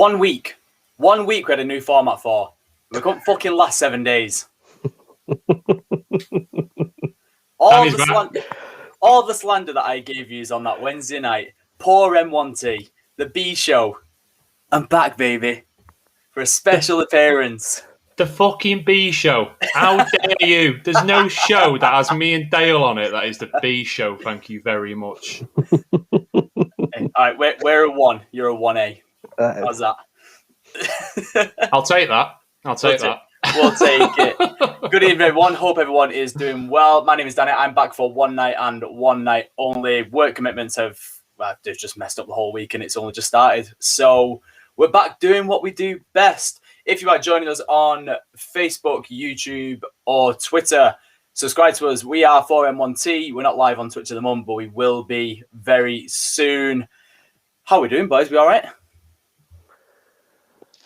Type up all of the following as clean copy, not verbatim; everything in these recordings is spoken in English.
1 week. 1 week we had a new format for. We couldn't fucking last 7 days. All the slander that I gave you on that Wednesday night. Poor M1T, the B show. I'm back, baby, for a special appearance. The fucking B show. How dare you? There's no show that has me and Dale on it that is the B show. Thank you very much. Hey, all right, we're a 1. You're a 1A. How's that? I'll take that. We'll take it. Good evening, everyone. Hope everyone is doing well. My name is Danny. I'm back for one night and one night only. Work commitments they've just messed up the whole week and it's only just started. So we're back doing what we do best. If you are joining us on Facebook, YouTube, or Twitter, subscribe to us. We are 4M1T. We're not live on Twitch at the moment, but we will be very soon. How are we doing, boys? We all right?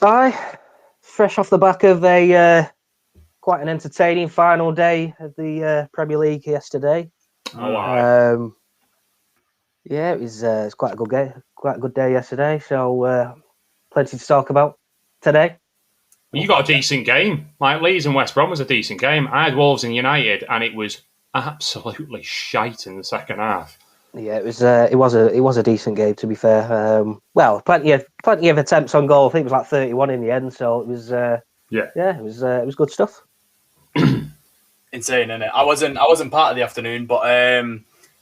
Aye. Fresh off the back of a quite an entertaining final day of the Premier League yesterday. Oh, wow. Yeah, it was quite a good day yesterday. So plenty to talk about today. You got a decent game. Like Leeds and West Brom was a decent game. I had Wolves and United, and it was absolutely shite in the second half. Yeah, it was a decent game, to be fair. Well, plenty of attempts on goal. I think it was like 31 in the end. So it was it was good stuff. Insane, isn't it? I wasn't part of the afternoon, but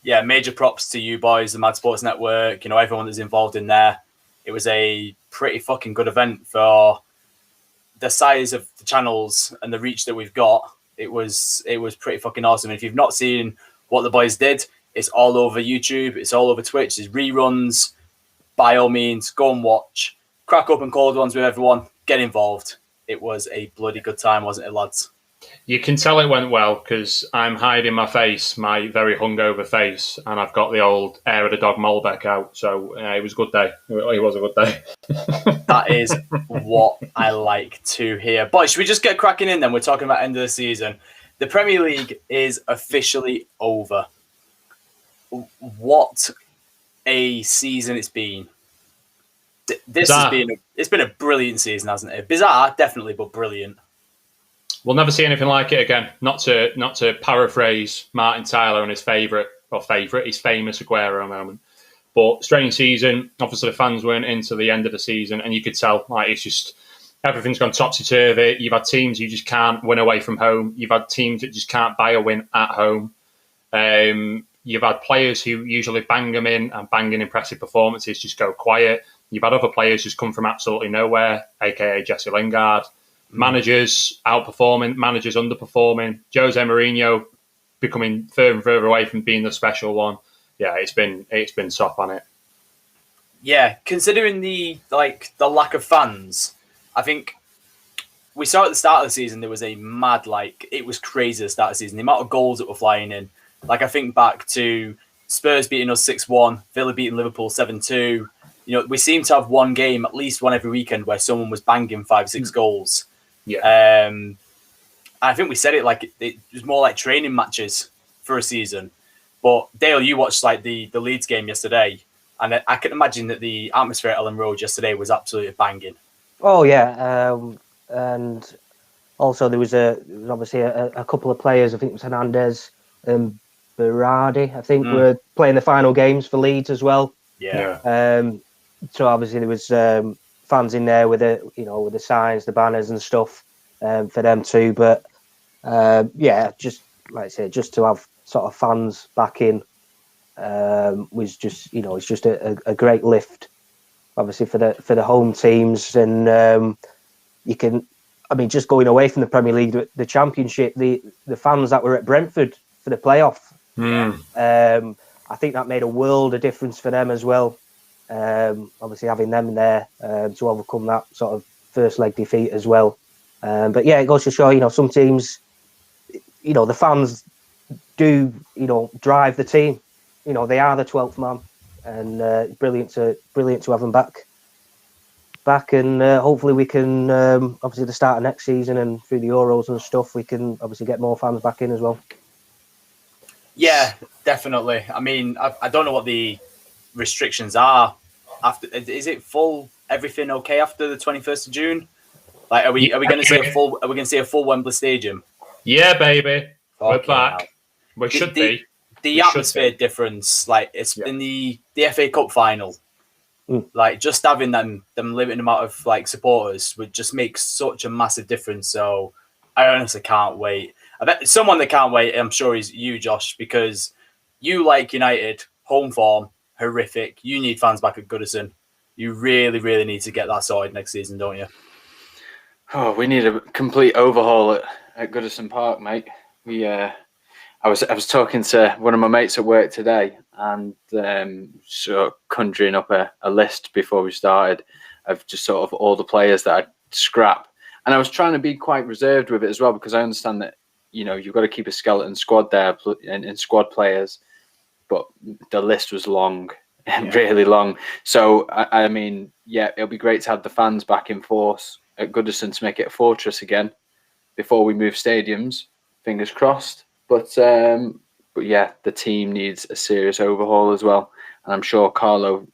major props to you boys, the Mad Sports Network. You know, everyone that's involved in there. It was a pretty fucking good event for the size of the channels and the reach that we've got. It was pretty fucking awesome. And if you've not seen what the boys did, it's all over YouTube. It's all over Twitch. It's reruns. By all means, go and watch. Crack open cold ones with everyone. Get involved. It was a bloody good time, wasn't it, lads? You can tell it went well because I'm hiding my face, my very hungover face, and I've got the old Hair of the Dog Malbec out. So it was a good day. It was a good day. That is what I like to hear. Boys, should we just get cracking in then? We're talking about end of the season. The Premier League is officially over. What a season it's been. It's been a brilliant season, hasn't it? Bizarre, definitely, but brilliant. We'll never see anything like it again. Not to paraphrase Martin Tyler and his famous Aguero moment. But strange season. Obviously, the fans weren't into the end of the season, and you could tell like it's just everything's gone topsy-turvy. You've had teams you just can't win away from home. You've had teams that just can't buy a win at home. You've had players who usually bang them in and banging impressive performances just go quiet. You've had other players just come from absolutely nowhere, aka Jesse Lingard. Managers outperforming, managers underperforming. Jose Mourinho becoming further and further away from being the special one. Yeah, it's been soft on it. Yeah, considering the lack of fans, I think we saw at the start of the season there was a mad it was crazy at the start of the season. The amount of goals that were flying in. Like I think back to Spurs beating us 6-1, Villa beating Liverpool 7-2. You know, we seem to have one game, at least one every weekend, where someone was banging 5-6 goals. Yeah. I think we said it was more like training matches for a season. But Dale, you watched the Leeds game yesterday, and I can imagine that the atmosphere at Ellen Road yesterday was absolutely banging. Oh yeah, and also there was obviously a couple of players. I think it was Hernandez and Berardi. I think were playing the final games for Leeds as well. Yeah. So obviously there was fans in there with the signs, the banners and stuff for them too. But just like I said, just to have sort of fans back in was just it's just a great lift, obviously for the home teams. And just going away from the Premier League, the Championship, the fans that were at Brentford for the playoff, I think that made a world of difference for them as well. Obviously having them there to overcome that sort of first leg defeat as well. But yeah, it goes to show, some teams, the fans do, drive the team. They are the 12th man, and brilliant to have them back. And hopefully we can, obviously the start of next season and through the Euros and stuff, we can obviously get more fans back in as well. Yeah, definitely. I mean, I don't know what the restrictions are. Is it full everything okay after the 21st of June? Like, are we going to see a full Wembley Stadium? Yeah, baby, we're Okay, back. now. We should be. The atmosphere difference, like it's in the FA Cup final. Like just having them limited amount of like supporters would just make such a massive difference. So I honestly can't wait. I bet someone that can't wait, I'm sure, is you, Josh, because you like United, home form, horrific. You need fans back at Goodison. You really, really need to get that sorted next season, don't you? Oh, we need a complete overhaul at Goodison Park, mate. I was talking to one of my mates at work today, and sort of conjuring up a list before we started of just sort of all the players that I'd scrap. And I was trying to be quite reserved with it as well, because I understand that, you know, you've got to keep a skeleton squad there and squad players, but the list was long, really long. So, I mean, yeah, it'll be great to have the fans back in force at Goodison to make it a fortress again before we move stadiums. Fingers crossed. But yeah, the team needs a serious overhaul as well. And I'm sure Carlo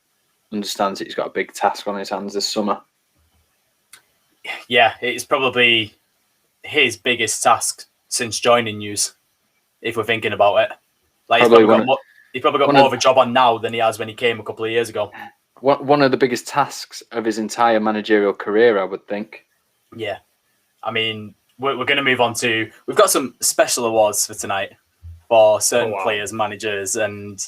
understands that he's got a big task on his hands this summer. Yeah, it's probably his biggest task since joining News, if we're thinking about it. Like he's probably got more of a job on now than he has when he came a couple of years ago. One of the biggest tasks of his entire managerial career, I would think. Yeah. I mean, we're going to move on to... We've got some special awards for tonight for certain players, managers, and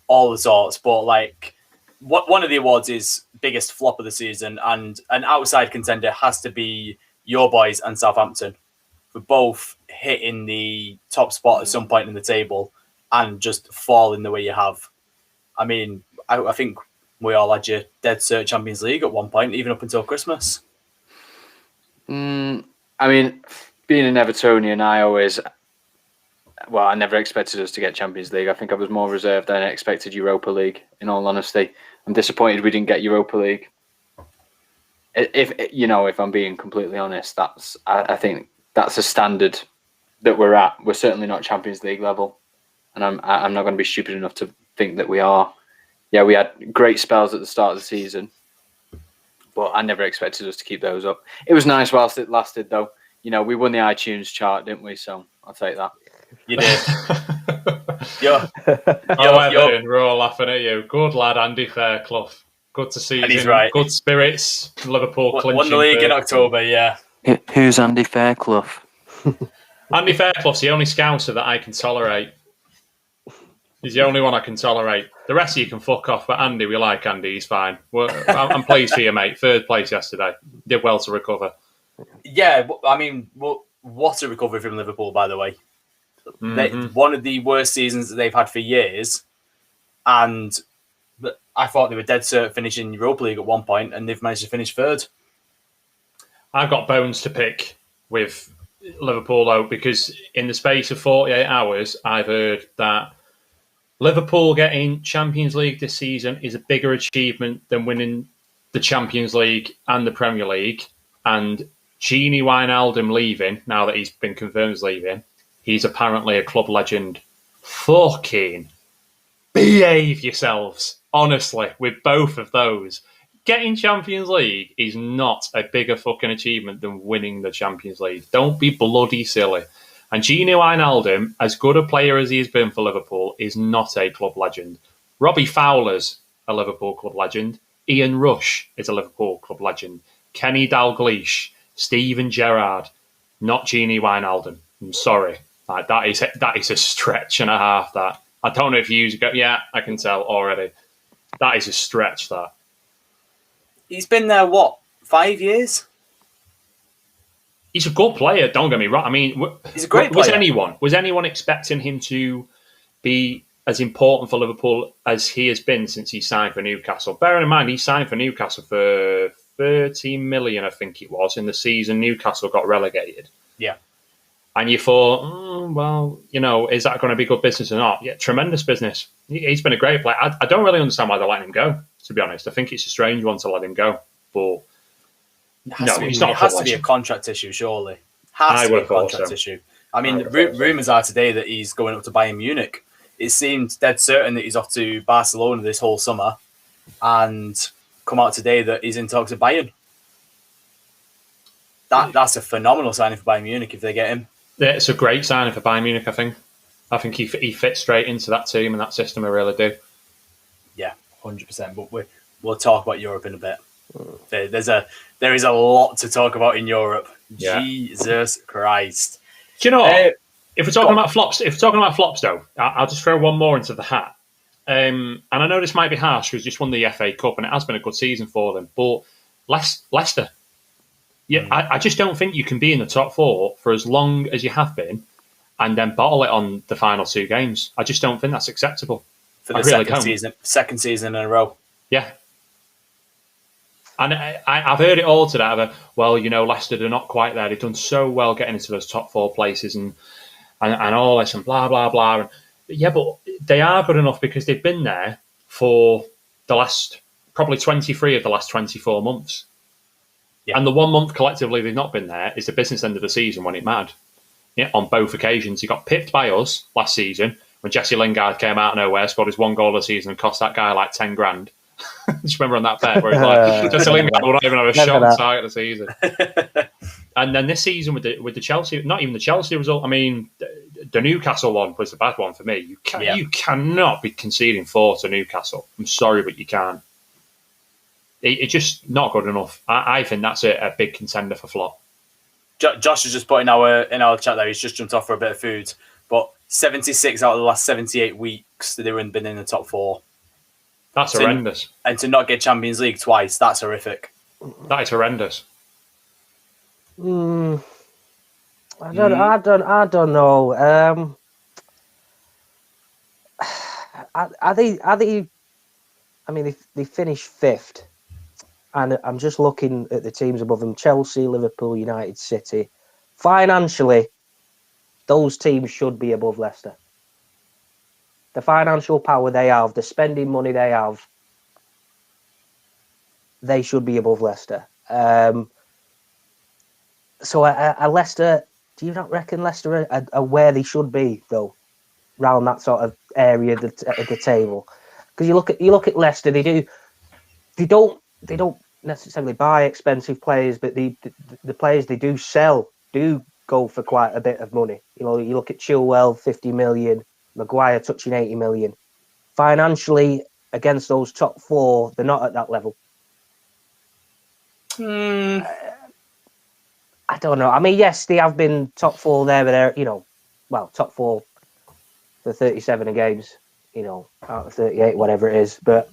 all the sorts. But, like, one of the awards is biggest flop of the season, and an outside contender has to be your boys and Southampton, for both hitting the top spot at some point in the table and just falling the way you have. I mean, I think we all had your dead cert Champions League at one point, even up until Christmas. I mean, being an Evertonian, I never expected us to get Champions League. I think I was more reserved than I expected Europa League, in all honesty. I'm disappointed we didn't get Europa League. If I'm being completely honest, I think that's a standard that we're at. We're certainly not Champions League level, and I'm not going to be stupid enough to think that we are. Yeah, we had great spells at the start of the season, but I never expected us to keep those up. It was nice whilst it lasted, though. You know, we won the iTunes chart, didn't we? So I'll take that. You did. Everton, we're all laughing at you. Good lad, Andy Fairclough. Good to see and you. He's right. Good spirits. Liverpool clinching. Won the league in October, yeah. Who's Andy Fairclough? Andy Fairclough's the only Scouser that I can tolerate. He's the only one I can tolerate. The rest of you can fuck off, but Andy, we like Andy. He's fine. I'm pleased for you, mate. Third place yesterday. Did well to recover. Yeah, I mean, what a recovery from Liverpool, by the way. One of the worst seasons that they've had for years, and I thought they were dead cert finishing Europa League at one point, and they've managed to finish third. I've got bones to pick with Liverpool, though, because in the space of 48 hours, I've heard that Liverpool getting Champions League this season is a bigger achievement than winning the Champions League and the Premier League. And Gini Wijnaldum leaving, now that he's been confirmed as leaving, he's apparently a club legend. Fucking behave yourselves, honestly, with both of those. Getting Champions League is not a bigger fucking achievement than winning the Champions League. Don't be bloody silly. And Gini Wijnaldum, as good a player as he has been for Liverpool, is not a club legend. Robbie Fowler's a Liverpool club legend. Ian Rush is a Liverpool club legend. Kenny Dalglish, Steven Gerrard, not Gini Wijnaldum. I'm sorry. Like, that is a stretch and a half, that. I don't know if you go, yeah, I can tell already. That is a stretch, that. He's been there, 5 years? He's a good player, don't get me wrong. I mean, he's a great player. Was anyone expecting him to be as important for Liverpool as he has been since he signed for Newcastle? Bearing in mind, he signed for Newcastle for 13 million, I think it was, in the season Newcastle got relegated. Yeah. And you thought, is that going to be good business or not? Yeah, tremendous business. He's been a great player. I don't really understand why they're letting him go, to be honest. I think it's a strange one to let him go. But he's not. It has to be a contract issue, surely. Has to be a contract issue. I mean, rumours are today that he's going up to Bayern Munich. It seems dead certain that he's off to Barcelona this whole summer. And come out today that he's in talks with Bayern. That's a phenomenal signing for Bayern Munich if they get him. Yeah, it's a great signing for Bayern Munich, I think. I think he fits straight into that team and that system, I really do. Yeah, 100%. But we'll talk about Europe in a bit. There is a lot to talk about in Europe. Yeah. Jesus Christ. Do you know what? If we're talking about flops, though, I'll just throw one more into the hat. And I know this might be harsh because just won the FA Cup and it has been a good season for them. But Leicester, I just don't think you can be in the top four for as long as you have been and then bottle it on the final 2 games. I just don't think that's acceptable. For the second season in a row. Yeah. And I've heard it all today. Well, Leicester, they're not quite there. They've done so well getting into those top 4 places and all this and blah, blah, blah. Yeah, but they are good enough because they've been there for the last, probably 23 of the last 24 months. Yeah. And the 1 month collectively they've not been there is the business end of the season when it mattered. Yeah, on both occasions. He got pipped by us last season when Jesse Lingard came out of nowhere, scored his 1 goal of the season and cost that guy like 10 grand. Just remember on that bet where he's like, Jesse Lingard will not even have a shot on sight of the season. And then this season with the Chelsea, not even the Chelsea result, I mean, the Newcastle one was the bad one for me. You cannot be conceding 4 to Newcastle. I'm sorry, but you can't. It's just not good enough. I think that's a big contender for flop. Josh has just put in our chat there, he's just jumped off for a bit of food, but 76 out of the last 78 weeks that they've been in the top 4. That's horrendous. And to not get Champions League twice, that's horrific. That is horrendous. I don't know. Are they? I mean, they finished 5th. And I'm just looking at the teams above them: Chelsea, Liverpool, United, City. Financially, those teams should be above Leicester. The financial power they have, the spending money they have, they should be above Leicester. So Leicester, do you not reckon Leicester are where they should be, though, around that sort of area of the table? Because you look at Leicester, they don't necessarily buy expensive players, but the players they do sell do go for quite a bit of money. You look at Chilwell, 50 million, Maguire touching 80 million. Financially, against those top 4, they're not at that level. I don't know. I mean, yes, they have been top 4 there, but they're, top 4 for 37 games, out of 38, whatever it is. But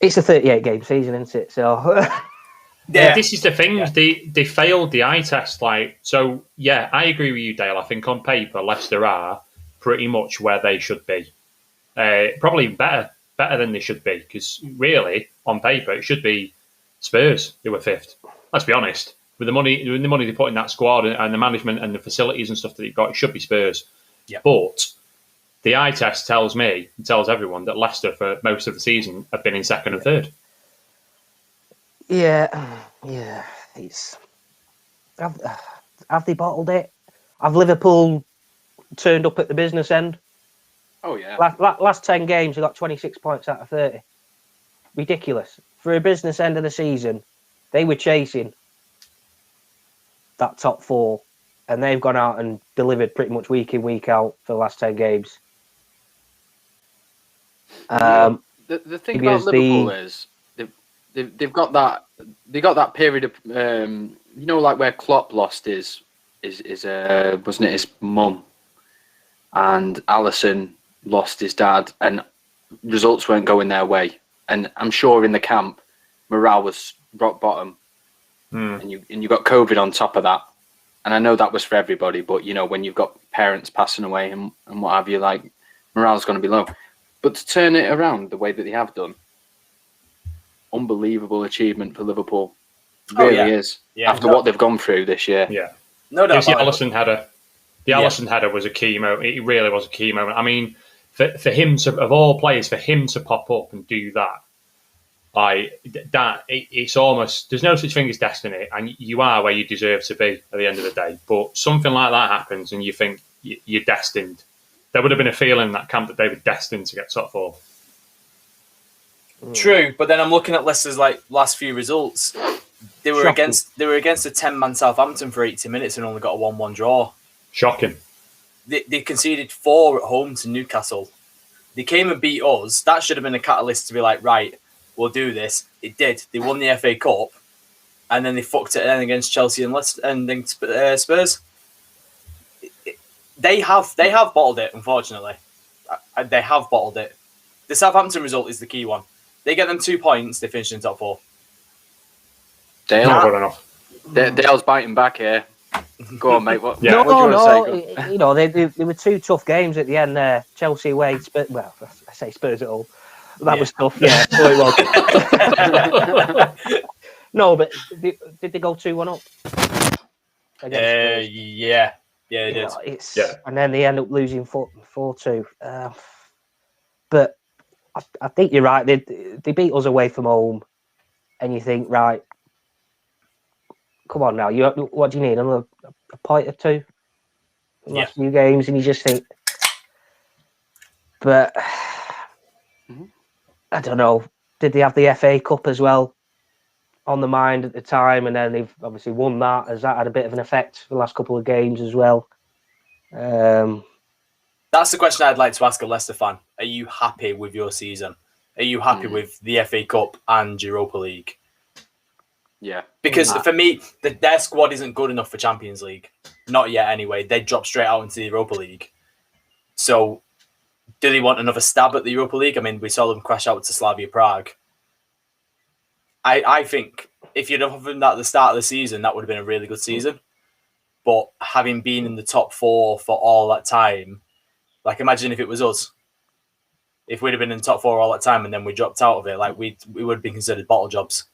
it's a 38-game season, isn't it? So, yeah, this is the thing. Yeah. They failed the eye test. I agree with you, Dale. I think on paper, Leicester are pretty much where they should be. Probably better than they should be, because really, on paper, it should be Spurs who were 5th. Let's be honest. With the money they put in that squad and the management and the facilities and stuff that they've got, it should be Spurs. Yeah. But the eye test tells me and tells everyone that Leicester, for most of the season, have been in 2nd and 3rd. Yeah. Have they bottled it? Have Liverpool turned up at the business end? Oh, yeah. Last 10 games, they got 26 points out of 30. Ridiculous. For a business end of the season, they were chasing that top 4, and they've gone out and delivered pretty much week in, week out for the last 10 games. The thing about Liverpool is they've got that period of like where Klopp lost his wasn't it his mum, and Alisson lost his dad, and results weren't going their way, and I'm sure in the camp morale was rock bottom, and you got COVID on top of that, and I know that was for everybody, but when you've got parents passing away and what have you, like, morale's going to be low. But to turn it around the way that they have done, unbelievable achievement for Liverpool. It really is. Yeah, after what they've gone through this year. Yeah. No doubt. The Alisson header was a key moment. It really was a key moment. I mean, for him to, of all players, for him to pop up and do that, it's almost, there's no such thing as destiny, and you are where you deserve to be at the end of the day. But something like that happens, and you think you're destined. There would have been a feeling in that camp that they were destined to get top 4. True, but then I'm looking at Leicester's last few results. They were against a 10-man Southampton for 80 minutes and only got a 1-1 draw. Shocking. They conceded 4 at home to Newcastle. They came and beat us. That should have been a catalyst to be like, right, we'll do this. It did. They won the FA Cup, and then they fucked it in against Chelsea and Leicester and then Spurs. They have bottled it, unfortunately. They have bottled it. The Southampton result is the key one. They get them 2 points, they finish in top 4. Not good enough. Dale's biting back here. Go on, mate. What do you No. want to say? You know, they were 2 tough games at the end there. Chelsea away, well, I say Spurs at all. That was tough, yeah. So it was. No, but did they go 2-1 up? Yeah, they did. And then they end up losing 4-2. But I think you're right. They beat us away from home, and you think, right, come on now. What do you need? Another a point or 2? The last few games, and you just think. But I don't know. Did they have the FA Cup as well on the mind at the time? And then they've obviously won that. Has that had a bit of an effect for the last couple of games as well? That's the question I'd like to ask a Leicester fan. Are you happy with your season? Are you happy with the FA Cup and Europa League? Yeah. Because for me, their squad isn't good enough for Champions League. Not yet, anyway. They drop straight out into the Europa League. So, do they want another stab at the Europa League? I mean, we saw them crash out to Slavia Prague. I think if you'd have done that at the start of the season, that would have been a really good season. But having been in the top 4 for all that time, imagine if it was us. If we'd have been in the top 4 all that time and then we dropped out of it, we would have been considered bottle jobs.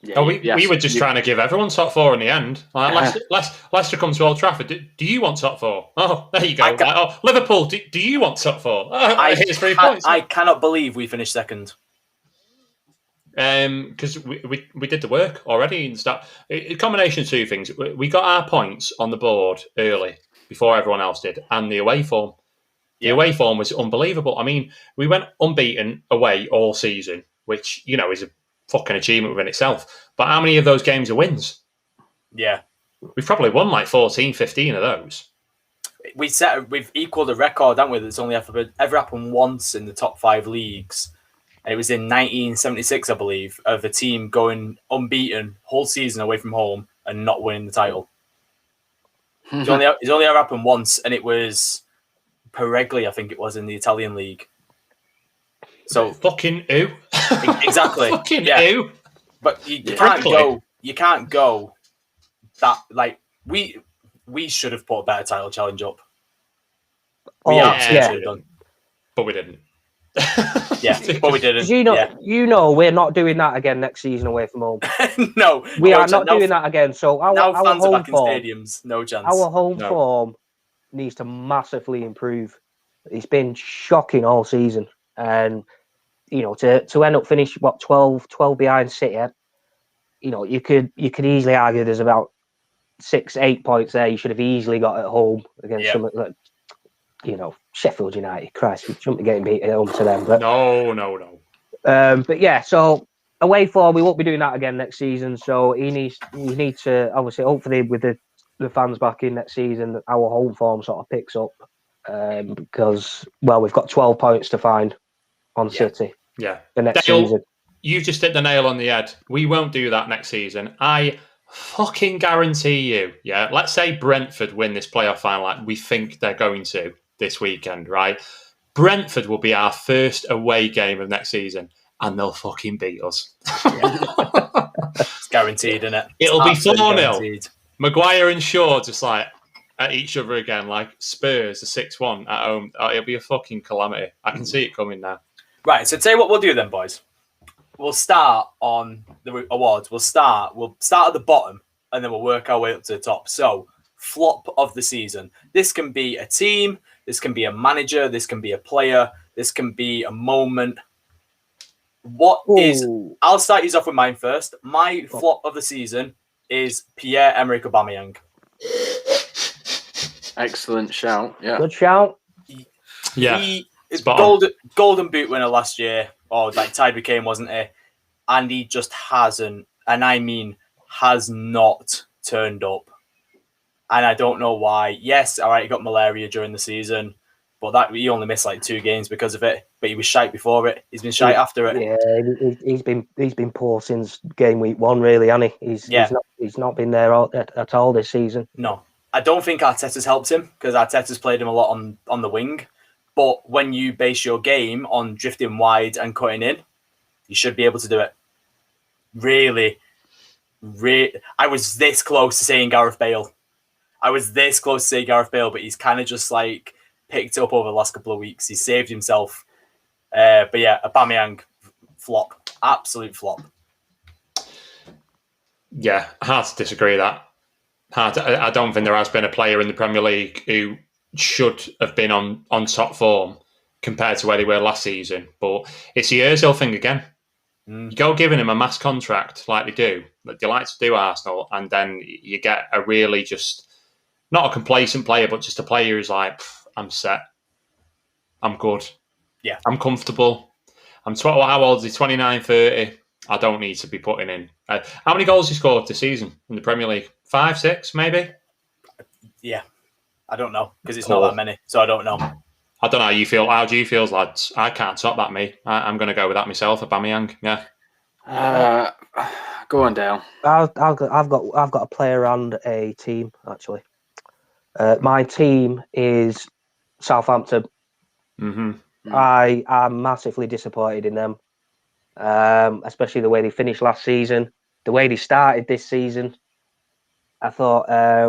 Yeah, we were just trying to give everyone top 4 in the end. Leicester comes to Old Trafford. Do you want top 4? Oh, there you go. Liverpool, do you want top 4? Oh, here's 3 points. I cannot believe we finished second. Because we did the work already and stuff. A combination of 2 things. We got our points on the board early before everyone else did, and the away form. The away form was unbelievable. I mean, we went unbeaten away all season, which is a fucking achievement within itself. But how many of those games are wins? Yeah, we've probably won 14, 15 of those. We've equalled a record, haven't we? That's only ever happened once in the top 5 leagues. It was in 1976, I believe, of a team going unbeaten whole season away from home and not winning the title. It's only ever happened once, and it was Peregli, I think it was, in the Italian league. So fucking who? Exactly. Fucking who? But you can't go. You can't go that we should have put a better title challenge up. We should have done, but we didn't. But we didn't. You know, we're not doing that again next season away from home. No, we are not doing that again. So our fans home are back in stadiums. No chance. Our home form needs to massively improve. It's been shocking all season, and to end up finish 12 behind City. You could easily argue there's about 6-8 points there you should have easily got at home against some like Sheffield United. Christ, we shouldn't be getting beat at home to them. But no. But yeah, so away form, we won't be doing that again next season. So he needs to obviously, hopefully, with the fans back in next season, our home form sort of picks up because we've got 12 points to find on City. Yeah, the next season. You just hit the nail on the head. We won't do that next season. I fucking guarantee you. Yeah, let's say Brentford win this playoff final like we think they're going to this weekend, right? Brentford will be our first away game of next season, and they'll fucking beat us. It's guaranteed, isn't it? It'll be 4-0. Maguire and Shaw just at each other again, like Spurs, a 6-1 at home. It'll be a fucking calamity. I can see it coming now. Right, so tell you what we'll do then, boys. We'll start on the awards. We'll start at the bottom, and then we'll work our way up to the top. So, flop of the season. This can be a team. This can be a manager. This can be a player. This can be a moment. I'll start you off with mine first. My flop of the season is Pierre-Emerick Aubameyang. Excellent shout. Yeah. Good shout. Yeah. Golden boot winner last year, or like tied with Kane, wasn't he? And he just hasn't, and I mean has not turned up. And I don't know why. Yes, all right, he got malaria during the season, but that he only missed like 2 games because of it. But he was shite before it. He's been shite after it. Yeah, he's been poor since game week 1, really, hasn't he? He's not been there at all this season. No, I don't think Arteta's helped him because Arteta's played him a lot on the wing. But when you base your game on drifting wide and cutting in, you should be able to do it. Really, I was this close to saying Gareth Bale. But he's kind of just like picked up over the last couple of weeks. He's saved himself. But yeah, Aubameyang, flop. Absolute flop. Yeah, hard to disagree with that. I don't think there has been a player in the Premier League who should have been on top form compared to where they were last season. But it's the Ozil thing again. You go giving him a mass contract like they do, like they like to do Arsenal, and then you get a really just, not a complacent player, but just a player who's like, I'm set. I'm good. Yeah. I'm comfortable. How old is he? 29, 30. I don't need to be putting in. How many goals he scored this season in the Premier League? 5, 6, maybe? Yeah. I don't know, because it's not that many, so I don't know. I don't know how you feel. How do you feel, lads? I can't top that, me. I'm going to go with that myself, Aubameyang. Yeah. Go on, Dale. I've got a player and a team, actually. My team is Southampton. Mm-hmm. I am massively disappointed in them, especially the way they finished last season, the way they started this season. I thought I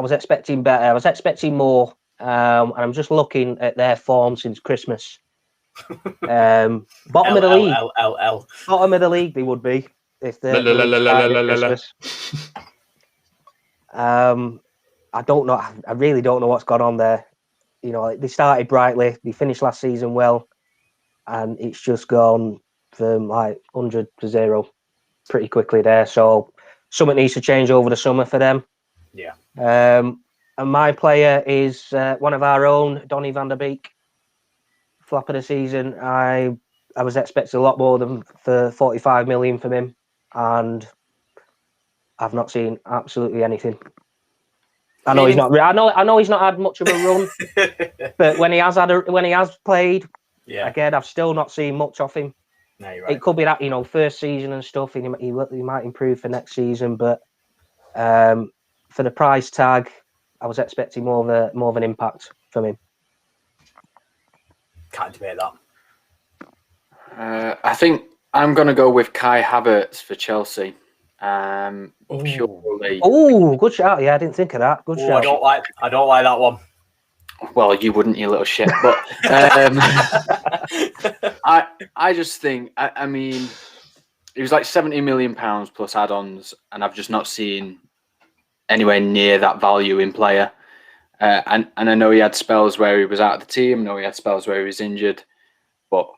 was expecting better. I was expecting more, and I'm just looking at their form since Christmas. Bottom of the league. Bottom of the league, they would be if they Christmas. I don't know. I really don't know what's gone on there. You know, they started brightly. They finished last season well, and it's just gone from like 100 to 0 pretty quickly there. So something needs to change over the summer for them. Yeah. And my player is one of our own, Donny van der Beek. Flop of the season. I was expecting a lot more than for 45 million from him, and I've not seen absolutely anything. I know he's not. I know he's not had much of a run, but when he has played, again, I've still not seen much of him. No, you're right. It could be that first season and stuff, and he might improve for next season. But for the price tag, I was expecting more of an impact from him. Can't debate that. I think I'm going to go with Kai Havertz for Chelsea. Purely. Oh, good shout! Yeah, I didn't think of that. Good shout. I don't like that one. Well, you wouldn't, you little shit. But I just think, I mean, it was like £70 million plus add-ons, and I've just not seen anywhere near that value in player. And I know he had spells where he was out of the team. I know he had spells where he was injured. But,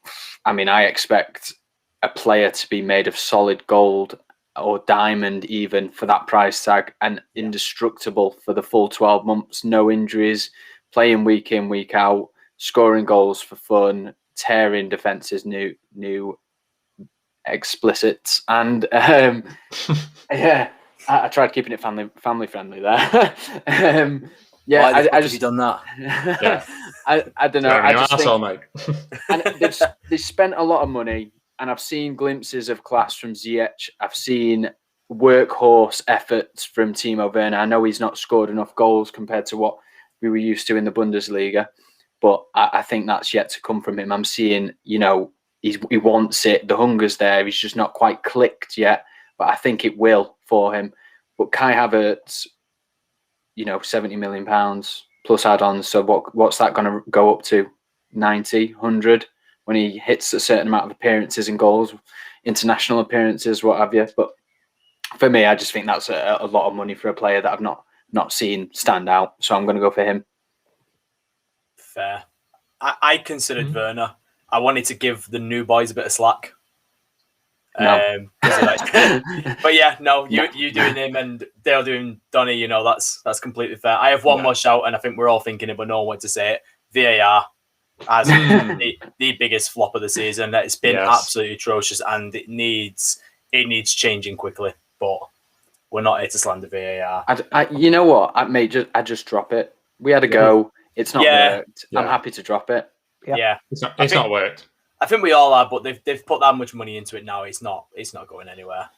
I mean, I expect a player to be made of solid gold or diamond even for that price tag, and indestructible for the full 12 months, no injuries, playing week in, week out, scoring goals for fun, tearing defences new explicits. And yeah, I tried keeping it family friendly there. Yeah, Why I just have you done that? Yeah. I don't know. I just think, mate. And they've spent a lot of money, and I've seen glimpses of class from Ziyech. I've seen workhorse efforts from Timo Werner. I know he's not scored enough goals compared to what we were used to in the Bundesliga, but I think that's yet to come from him. I'm seeing, he wants it. The hunger's there. He's just not quite clicked yet, but I think it will for him. But Kai Havertz, £70 million plus add-ons. So what's that going to go up to? 90, 100 when he hits a certain amount of appearances and goals, international appearances, what have you. But for me, I just think that's a lot of money for a player that I've not seen stand out. So I'm going to go for him. Fair. I considered Werner. I wanted to give the new boys a bit of slack. No. But yeah, no, you doing him and Dale doing Donny, that's completely fair. I have one more shout, and I think we're all thinking it, but no one wants to say it. VAR. as the biggest flop of the season. It's been Yes. absolutely atrocious, and it needs changing quickly. But we're not here to slander VAR. You know what? I just drop it. We had a go. It's not worked. Yeah. I'm happy to drop it. Yeah, It's not worked. I think we all are, but they've put that much money into it now. It's not going anywhere,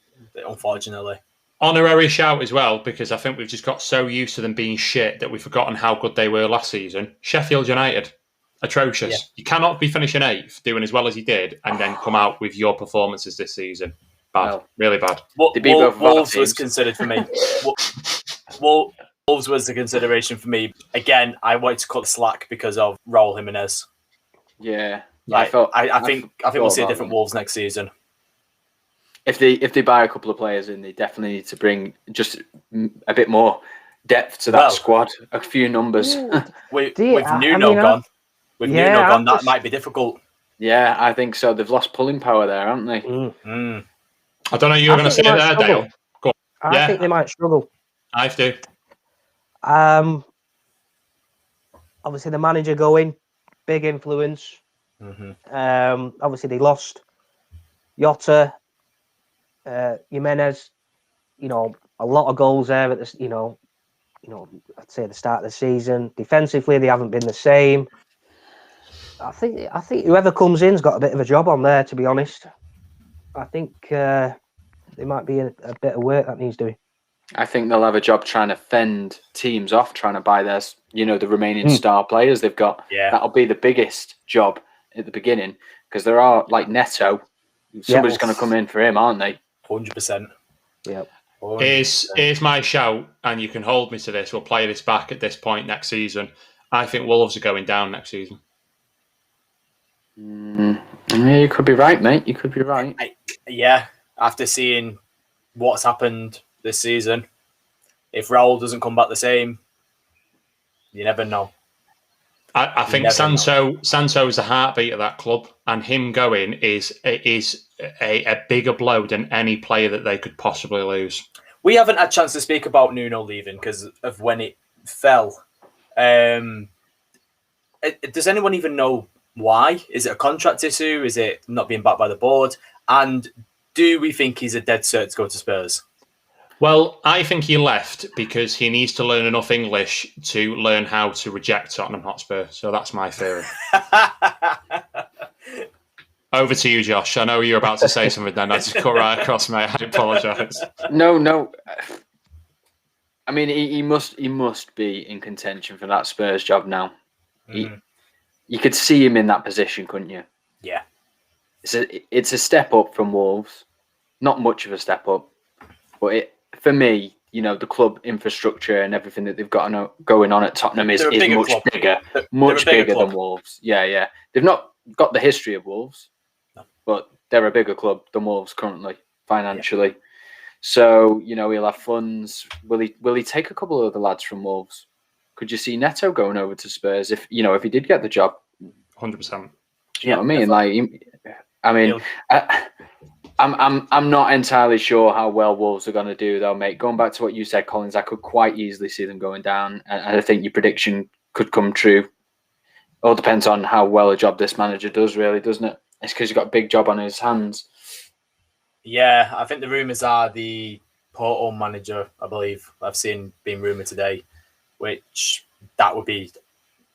unfortunately. Honorary shout as well, because I think we've just got so used to them being shit that we've forgotten how good they were last season. Sheffield United, atrocious. Yeah. You cannot be finishing 8th, doing as well as you did, and then come out with your performances this season. Bad, really bad. Wolves was considered for me. Wolves was the consideration for me. Again, I wanted to cut the slack because of Raul Jimenez. Yeah, I think we'll see a different Wolves next season. If they buy a couple of players in, they definitely need to bring just a bit more depth to that squad. A few numbers. With Nuno gone, that might be difficult. Yeah, I think so. They've lost pulling power there, haven't they? I don't know. You were going to say it there, Dale. Go on. I think they might struggle. I do. Obviously, the manager going, big influence. Obviously, they lost Jota, Jimenez. A lot of goals there at this. I'd say at the start of the season. Defensively, they haven't been the same. I think whoever comes in's got a bit of a job on there. To be honest, I think there might be a bit of work that needs doing. I think they'll have a job trying to fend teams off, trying to buy their, the remaining star players they've got. Yeah. That'll be the biggest job at the beginning, because there are, like Neto, somebody's going to come in for him, aren't they? 100%. Yeah. Here's my shout, and you can hold me to this. We'll play this back at this point next season. I think Wolves are going down next season. Yeah, you could be right, mate. You could be right. After seeing what's happened this season, if Raul doesn't come back the same, you never know. I think Sancho is the heartbeat of that club, and him going is a bigger blow than any player that they could possibly lose. We haven't had a chance to speak about Nuno leaving because of when it fell. Does anyone even know why? Is it a contract issue? Is it not being backed by the board? And do we think he's a dead cert to go to Spurs? Well, I think he left because he needs to learn enough English to learn how to reject Tottenham Hotspur. So that's my theory. Over to you, Josh. I know you're about to say something then. I just cut right across, mate. I apologise. No. I mean, he must be in contention for that Spurs job now. You could see him in that position, couldn't you? Yeah. It's a step up from Wolves. Not much of a step up. But for me, the club infrastructure and everything that they've got going on at Tottenham is much bigger. Much bigger than Wolves. Yeah. They've not got the history of Wolves, but they're a bigger club than Wolves currently, financially. Yeah. So, he'll have funds. Will he take a couple of the lads from Wolves? Could you see Neto going over to Spurs if he did get the job? 100%. You know what I mean? I'm not entirely sure how well Wolves are going to do, though, mate. Going back to what you said, Collins, I could quite easily see them going down, and I think your prediction could come true. All depends on how well a job this manager does, really, doesn't it? It's because he's got a big job on his hands. Yeah, I think the rumours are the Porto manager, I believe, I've seen being rumoured today, which that would be,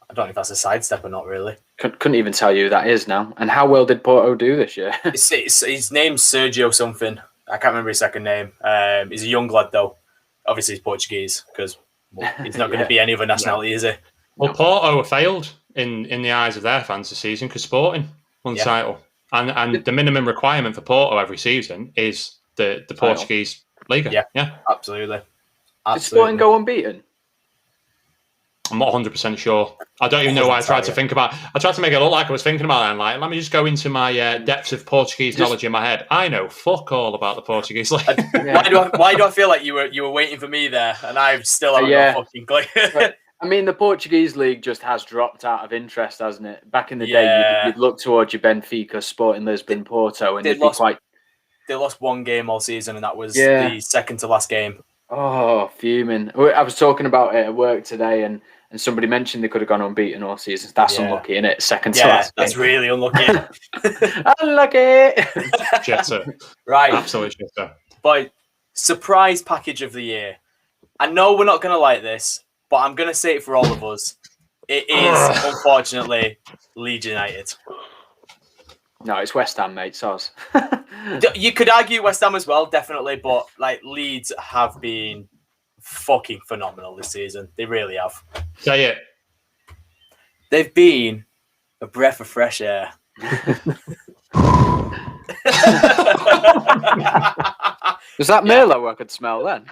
I don't know if that's a sidestep or not, really. Couldn't even tell you who that is now. And how well did Porto do this year? His name's Sergio something. I can't remember his second name. He's a young lad, though. Obviously, he's Portuguese, because he's not going to be any other nationality, is he? Well, Porto failed in the eyes of their fans this season because Sporting won the title. And the minimum requirement for Porto every season is the Portuguese Liga. Yeah, absolutely. Did Sporting go unbeaten? I'm not 100% sure. I don't even know why I tried to think about. I tried to make it look like I was thinking about it. And let me just go into my depths of Portuguese knowledge in my head. I know fuck all about the Portuguese league. Why do I feel like you were waiting for me there, and I've still haven't got fucking clue. I mean, the Portuguese league just has dropped out of interest, hasn't it? Back in the day, you'd look towards your Benfica, Sporting Lisbon, Porto, and they lost one game all season, and that was the second to last game. Oh, fuming! I was talking about it at work today, and and somebody mentioned they could have gone unbeaten all season. That's unlucky, isn't it? Second to Yeah, last. that's really unlucky. Unlucky. Shitter. Right. Absolute shitter. But surprise package of the year. I know we're not going to like this, but I'm going to say it for all of us. It is, unfortunately, Leeds United. No, it's West Ham, mate. Soz. You could argue West Ham as well, definitely, but like Leeds have been fucking phenomenal this season. They really have. Say it. They've been a breath of fresh air. Was that Merlot I could smell then?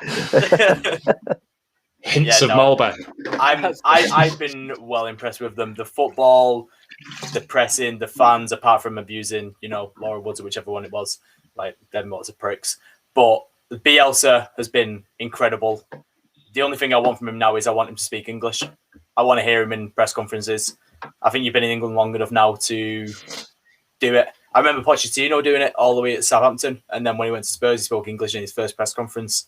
Hints of Malbec. I've been well impressed with them. The football, the pressing, the fans, apart from abusing, Laura Woods or whichever one it was, like them lots of pricks. But Bielsa has been incredible. The only thing I want from him now is I want him to speak English. I want to hear him in press conferences. I think you've been in England long enough now to do it. I remember Pochettino doing it all the way at Southampton, and then when he went to Spurs, he spoke English in his first press conference.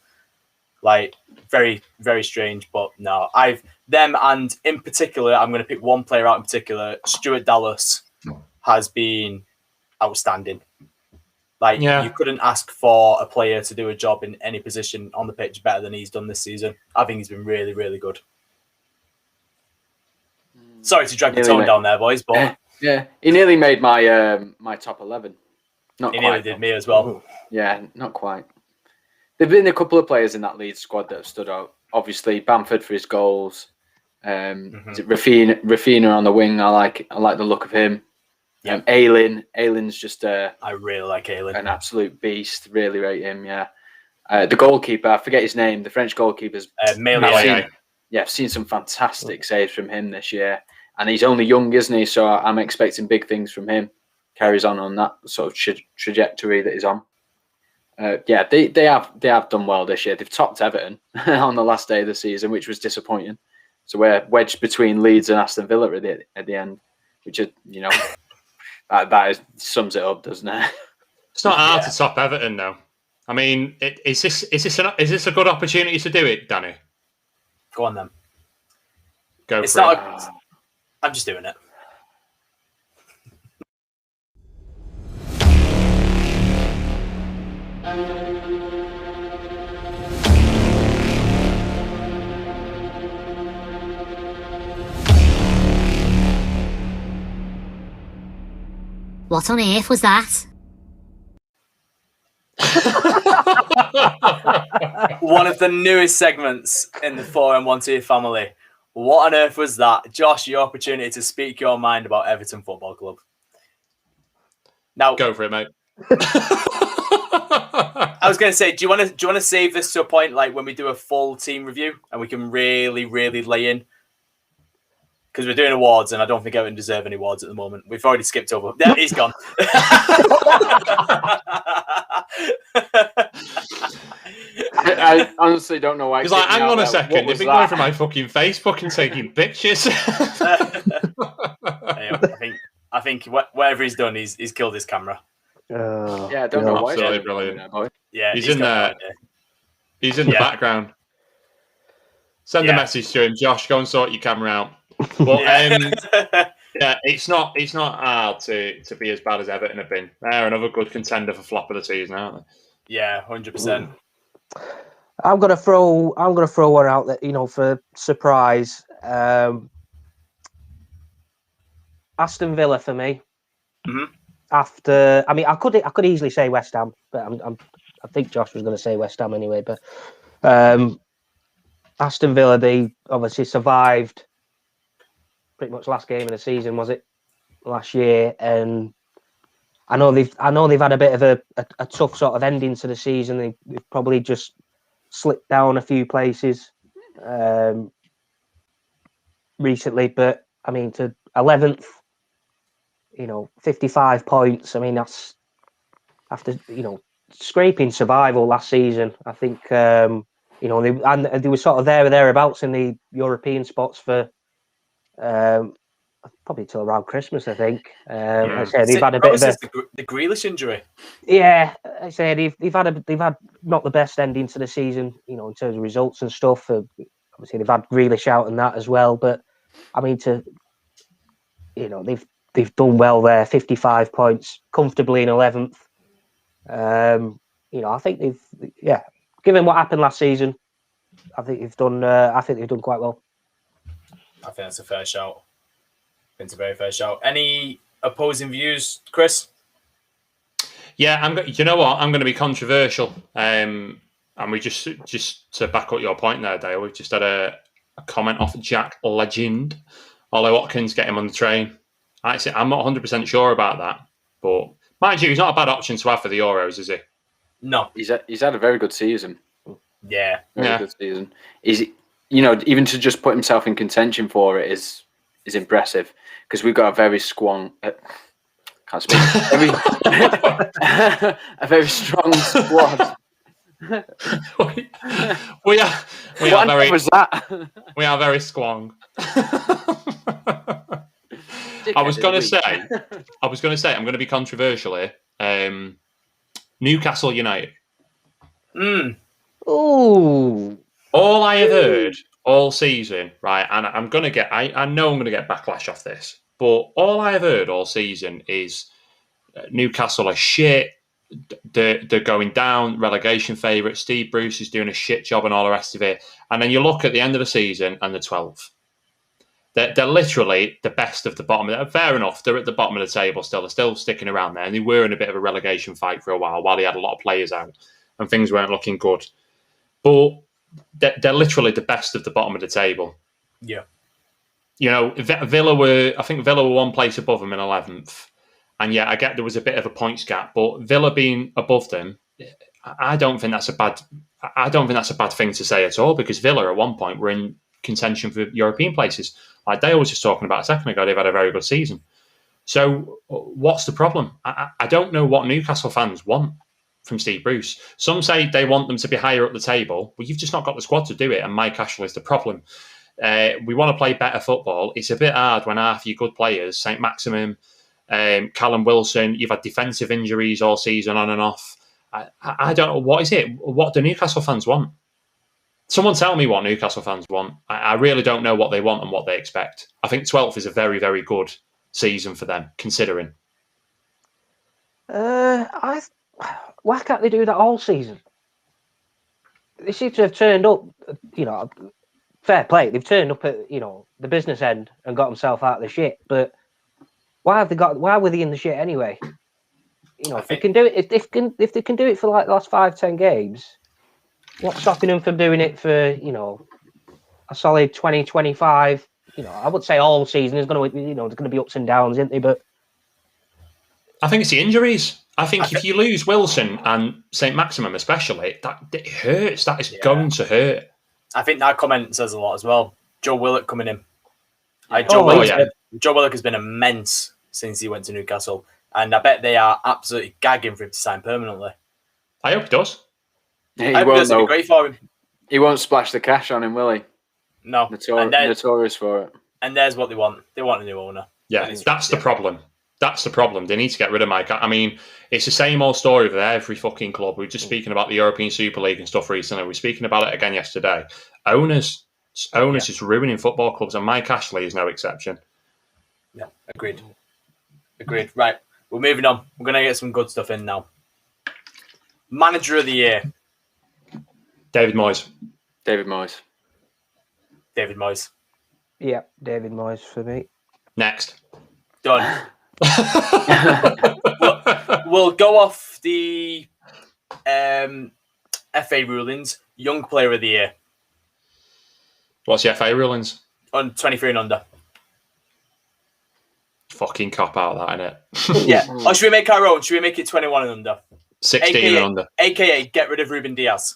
Like, very, very strange, but no. Them, and in particular, I'm going to pick one player out in particular. Stuart Dallas has been outstanding. Like, you couldn't ask for a player to do a job in any position on the pitch better than he's done this season. I think he's been really, really good. Sorry to drag the tone down there, boys, but yeah, he nearly made my my top 11. Not he quite, nearly did me as well. Yeah, not quite. There've been a couple of players in that Leeds squad that have stood out. Obviously, Bamford for his goals. Is it Rafinha on the wing? I like the look of him. Yeah, Aylin's just I really like Aylin. An absolute beast. Really rate him. Yeah. The goalkeeper, I forget his name. The French goalkeeper's Melier. Yeah, I've seen some fantastic saves from him this year, and he's only young, isn't he? So I'm expecting big things from him. Carries on that sort of trajectory that he's on. Yeah, they have done well this year. They've topped Everton on the last day of the season, which was disappointing. So we're wedged between Leeds and Aston Villa at the end, which is that sums it up, doesn't it? It's not hard to top Everton, though. I mean, is this a good opportunity to do it, Danny? Go on then. Go for it. I'm just doing it. What on earth was that? One of the newest segments in the 4M12 family. What on earth was that? Josh, your opportunity to speak your mind about Everton Football Club. Now, go for it, mate. I was going to say, do you want to save this to a point like when we do a full team review and we can really, really lay in? Because we're doing awards, and I don't think Everton deserve any awards at the moment. We've already skipped over. There, he's gone. I honestly don't know why. He's like, hang on a second. You've been going through my fucking Facebook and taking pictures. I think whatever he's done, he's killed his camera. Yeah, I don't know why. Absolutely brilliant. Yeah, he's in there. He's in the background. Send a message to him, Josh. Go and sort your camera out. But it's not hard to be as bad as Everton have been. They're another good contender for flop of the season, aren't they? Yeah, 100%. I'm gonna throw one out that for surprise. Aston Villa for me. Mm-hmm. After, I could easily say West Ham, but I think Josh was going to say West Ham anyway. But Aston Villa, they obviously survived pretty much last game of the season, was it last year? And I know they've had a bit of a tough sort of ending to the season. They've probably just slipped down a few places recently, but I mean to 11th, 55 points. I mean that's after scraping survival last season. I think they were sort of there or thereabouts in the European spots for probably till around Christmas, I think. I said they've had a bit of the Grealish injury. Yeah, I said they've had not the best ending to the season, in terms of results and stuff. obviously they've had Grealish out and that as well. But I mean, they've done well there. 55 points, comfortably in 11th. I think given what happened last season, I think they've done quite well. I think that's a fair shout. It's a very fair shout. Any opposing views, Chris? Yeah, you know what? I'm going to be controversial. And we just to back up your point there, Dale, we've just had a comment off Jack Legend. Ollie Watkins, get him on the train. Actually, I'm not 100% sure about that. But mind you, he's not a bad option to have for the Euros, is he? No. He's had a very good season. Yeah. Very good season. Even to just put himself in contention for it is impressive, because we've got a very strong... can't speak. A very strong squad. we are very... was that? We are very squong. I was going to say, I'm going to be controversial here. Newcastle United. Ooh. All I have heard all season, right, and I know I'm going to get backlash off this, but all I have heard all season is Newcastle are shit. They're going down, relegation favourite. Steve Bruce is doing a shit job and all the rest of it. And then you look at the end of the season and they're 12th. They're literally the best of the bottom. Fair enough, they're at the bottom of the table still. They're still sticking around there. And they were in a bit of a relegation fight for a while they had a lot of players out and things weren't looking good. But they're literally the best of the bottom of the table. Yeah. Villa were one place above them in 11th. And yeah, I get there was a bit of a points gap, but Villa being above them, I don't think that's a bad thing to say at all, because Villa at one point were in contention for European places. Like Dale was just talking about a second ago, they've had a very good season. So what's the problem? I don't know what Newcastle fans want from Steve Bruce. Some say they want them to be higher up the table. Well, you've just not got the squad to do it, and Mike Ashley is the problem. We want to play better football. It's a bit hard when half your good players, St. Maximum, Callum Wilson, you've had defensive injuries all season on and off. I don't know. What is it? What do Newcastle fans want? Someone tell me what Newcastle fans want. I really don't know what they want and what they expect. I think 12th is a very, very good season for them, considering. Why can't they do that all season? They seem to have turned up, fair play. They've turned up at, the business end and got themselves out of the shit. But why were they in the shit anyway? If they can do it, if they can do it for like the last 5-10 games, what's stopping them from doing it for, a solid 20-25? I would say all season is going to, there's going to be ups and downs, isn't there? But I think it's the injuries. I think if you lose Wilson and St. Maximum especially, it hurts. That is going to hurt. I think that comment says a lot as well. Joe Willock coming in. Joe Willock has been immense since he went to Newcastle, and I bet they are absolutely gagging for him to sign permanently. I hope he does. Yeah, I hope it'll be great for him. He won't splash the cash on him, will he? No. Notorious for it. And there's what they want. They want a new owner. Yeah, that's the problem. That's the problem. They need to get rid of Mike. I mean, it's the same old story with every fucking club. We were just speaking about the European Super League and stuff recently. We were speaking about it again yesterday. Owners is ruining football clubs, and Mike Ashley is no exception. Yeah, agreed. Right, we're moving on. We're going to get some good stuff in now. Manager of the year. David Moyes. Yeah, David Moyes for me. Next. Done. We'll go off the FA rulings. Young Player of the Year. What's the FA rulings? On 23 and under. Fucking cop out, that, innit? Yeah. Or should we make our own? Should we make it 21 and under? 16 and under. AKA get rid of Ruben Diaz.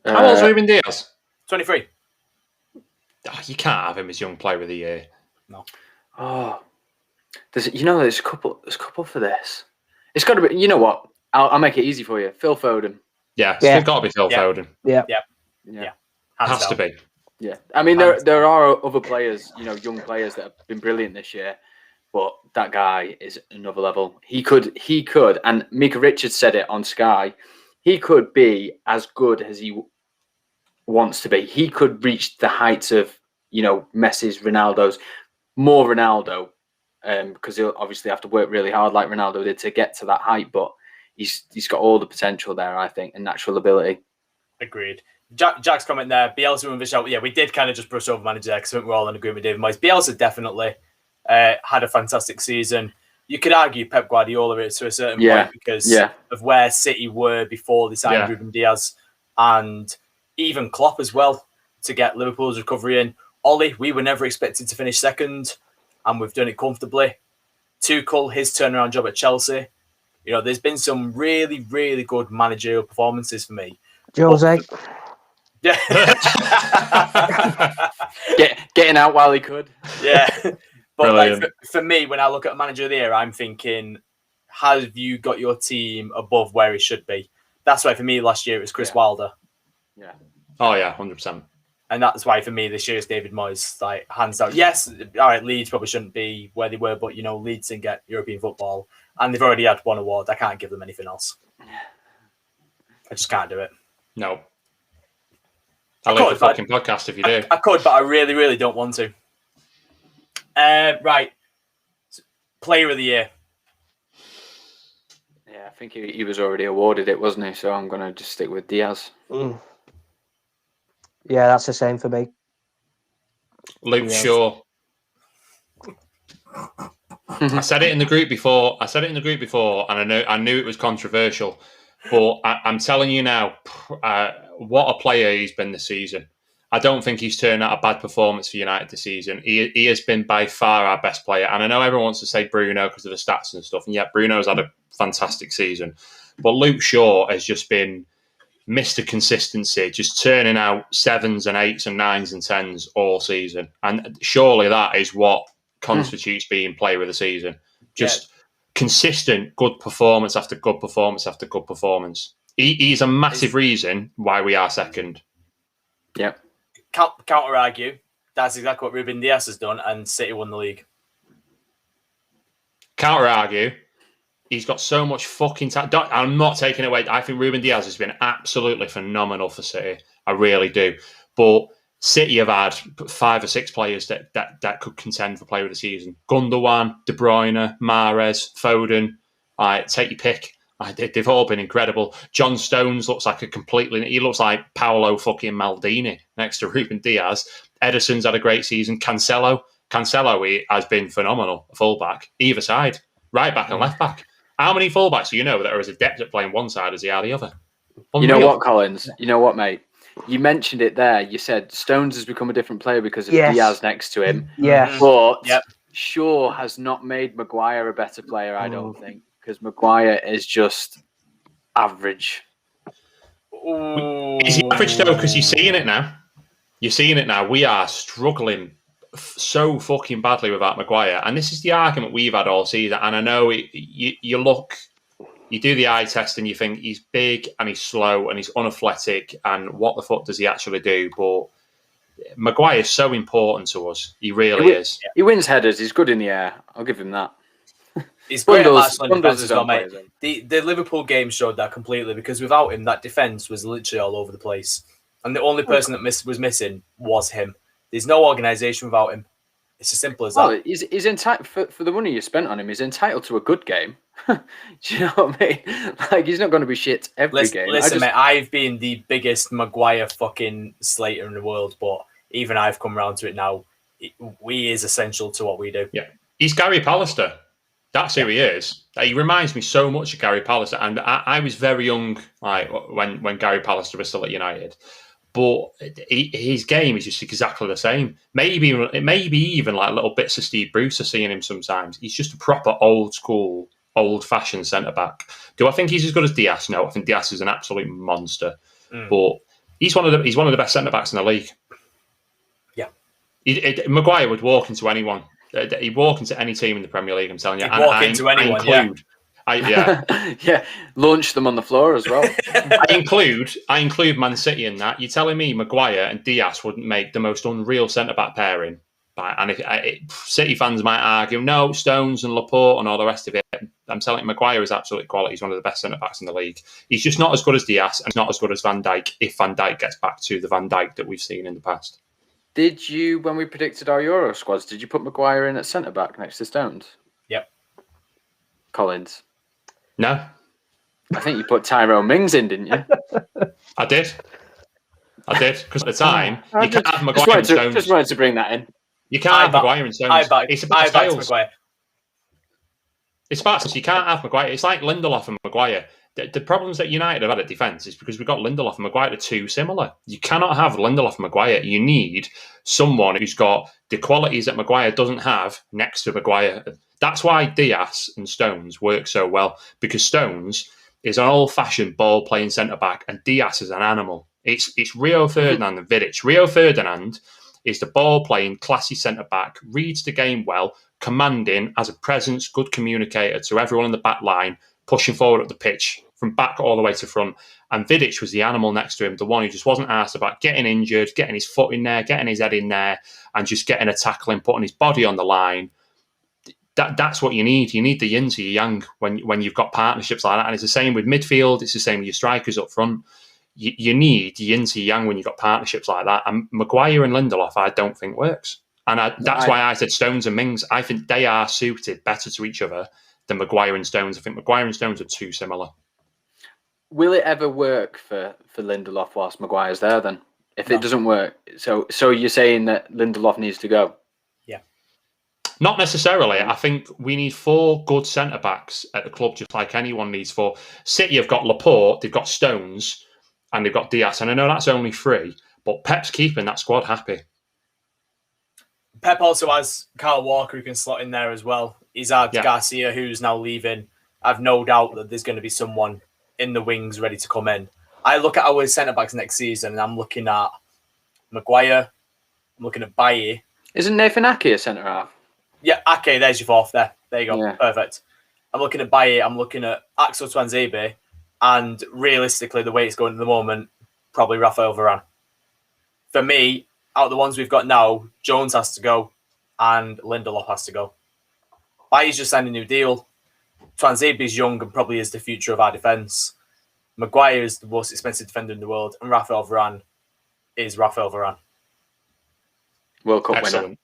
How old's Ruben Diaz? 23. Oh, you can't have him as Young Player of the Year. No. Oh, there's a couple for this. It's got to be. You know what? I'll make it easy for you. Phil Foden. Yeah, it's got to be Phil Foden. Yeah. Has to be. Yeah, I mean there are other players, young players that have been brilliant this year, but that guy is another level. He could, and Mika Richards said it on Sky. He could be as good as he wants to be. He could reach the heights of, Messi's, Ronaldo's, more Ronaldo, because he'll obviously have to work really hard like Ronaldo did to get to that height, but he's got all the potential there, I think, and natural ability. Agreed. Jack's comment there, Bielsa and Vishal, yeah, we did kind of just brush over manager there because I think we're all in agreement with David Moyes. Bielsa definitely had a fantastic season. You could argue Pep Guardiola is to a certain point because of where City were before they signed Ruben Diaz, and even Klopp as well to get Liverpool's recovery in. Ollie, we were never expected to finish second, and we've done it comfortably. Tuchel, his turnaround job at Chelsea. There's been some really, really good managerial performances for me. Jose. Yeah. Getting out while he could. Yeah. But for me, when I look at a manager of the year, I'm thinking, have you got your team above where it should be? That's why for me last year it was Chris Wilder. Yeah. Oh yeah, 100%. And that's why for me this year is David Moyes, like hands down. Yes, all right, Leeds probably shouldn't be where they were, but Leeds didn't get European football, and they've already had one award. I can't give them anything else. I just can't do it. No. I'll leave the fucking podcast if you do. I could, but I really, really don't want to. Right. Player of the year. Yeah, I think he was already awarded it, wasn't he? So I'm going to just stick with Diaz. Yeah, that's the same for me. Luke Shaw. I said it in the group before, and I knew it was controversial. But I'm telling you now, what a player he's been this season. I don't think he's turned out a bad performance for United this season. He has been by far our best player. And I know everyone wants to say Bruno because of the stats and stuff. And yeah, Bruno's had a fantastic season. But Luke Shaw has just been Mr. Consistency, just turning out 7s and 8s and 9s and 10s all season. And surely that is what constitutes being player of the season. Just consistent, good performance after good performance after good performance. He's a massive reason why we are second. Yep. Counter argue, that's exactly what Ruben Diaz has done, and City won the league. Counter argue, he's got so much fucking talent. I'm not taking it away. I think Ruben Diaz has been absolutely phenomenal for City. I really do. But City have had 5 or 6 players that could contend for player of the season. Gundogan, De Bruyne, Mahrez, Foden. Take your pick. They've all been incredible. John Stones looks like he looks like Paolo fucking Maldini next to Ruben Diaz. Ederson's had a great season. Cancelo he has been phenomenal. Fullback, either side, right back and left back. How many fullbacks do you know that are as adept at playing one side as they are the other? Unreal. You know what, Collins? You know what, mate? You mentioned it there. You said Stones has become a different player because of Diaz next to him. Yeah. But Shaw has not made Maguire a better player, I don't think. Because Maguire is just average. Is he average though? Because you're seeing it now. We are struggling so fucking badly without Maguire. And this is the argument we've had all season. And I know you do the eye test and you think he's big and he's slow and he's unathletic and what the fuck does he actually do? But Maguire is so important to us. He really is. He wins headers. He's good in the air. I'll give him that. He's great at defense as well, mate. The Liverpool game showed that completely because without him, that defence was literally all over the place. And the only person that was missing was him. There's no organisation without him. It's as simple as that. He's entitled for the money you spent on him. He's entitled to a good game. Do you know what I mean? Like he's not going to be shit every game. Listen, mate. I've been the biggest Maguire fucking slater in the world, but even I've come around to it now. He is essential to what we do. Yeah, he's Gary Pallister. That's who he is. He reminds me so much of Gary Pallister, and I was very young, like when Gary Pallister was still at United. But his game is just exactly the same. Maybe even like little bits of Steve Bruce are seeing him sometimes. He's just a proper old school, old fashioned centre back. Do I think he's as good as Diaz? No, I think Diaz is an absolute monster. But he's one of the best centre backs in the league. Yeah, Maguire would walk into anyone. He'd walk into any team in the Premier League. I'm telling you, launch them on the floor as well. I include Man City in that. You're telling me Maguire and Diaz wouldn't make the most unreal centre back pairing? And City fans might argue, no, Stones and Laporte and all the rest of it. I'm telling you, Maguire is absolutely quality. He's one of the best centre-backs in the league. He's just not as good as Diaz and not as good as Van Dijk if Van Dijk gets back to the Van Dijk that we've seen in the past. Did you, when we predicted our Euro squads, did you put Maguire in at centre-back next to Stones? Yep. Collins? No. I think you put Tyrone Mings in, didn't you? I did, because at the time, you can't have Maguire and just Stones. Just wanted to bring that in. You can't have Maguire and Stones. It's about styles. Maguire. It's about you can't have Maguire. It's like Lindelof and Maguire. The problems that United have had at defence is because we've got Lindelof and Maguire are too similar. You cannot have Lindelof and Maguire. You need someone who's got the qualities that Maguire doesn't have next to Maguire. That's why Diaz and Stones work so well, because Stones is an old-fashioned ball-playing centre-back and Diaz is an animal. It's Rio Ferdinand and Vidic. Rio Ferdinand is the ball-playing, classy centre-back, reads the game well, commanding, has a presence, good communicator to everyone in the back line, pushing forward up the pitch from back all the way to front. And Vidic was the animal next to him, the one who just wasn't asked about getting injured, getting his foot in there, getting his head in there, and just getting a tackling, putting his body on the line. That's what you need. You need the yin to your yang when you've got partnerships like that. And it's the same with midfield. It's the same with your strikers up front. You need yin to your yang when you've got partnerships like that. And Maguire and Lindelof, I don't think works. And that's why I said Stones and Mings. I think they are suited better to each other than Maguire and Stones. I think Maguire and Stones are too similar. Will it ever work for Lindelof whilst Maguire's there then? If it doesn't work, so you're saying that Lindelof needs to go? Yeah. Not necessarily. I think we need 4 good centre-backs at the club, just like anyone needs 4. City have got Laporte, they've got Stones, and they've got Diaz. And I know that's only 3, but Pep's keeping that squad happy. Pep also has Kyle Walker who can slot in there as well. He's had Garcia, who's now leaving. I've no doubt that there's going to be someone in the wings ready to come in. I look at our centre-backs next season and I'm looking at Maguire, I'm looking at Bailly. Isn't Nathan Ake a centre-half? Yeah, Ake, there's your 4th there. There you go. Yeah. Perfect. I'm looking at Bailly, I'm looking at Axel Tuanzebe, and realistically, the way it's going at the moment, probably Raphael Varane. For me, out of the ones we've got now, Jones has to go and Lindelof has to go. Bailly's just signed a new deal. Tuanzebe's young and probably is the future of our defence. Maguire is the most expensive defender in the world, and Raphael Varane is Raphael Varane. World Cup Excellent winner.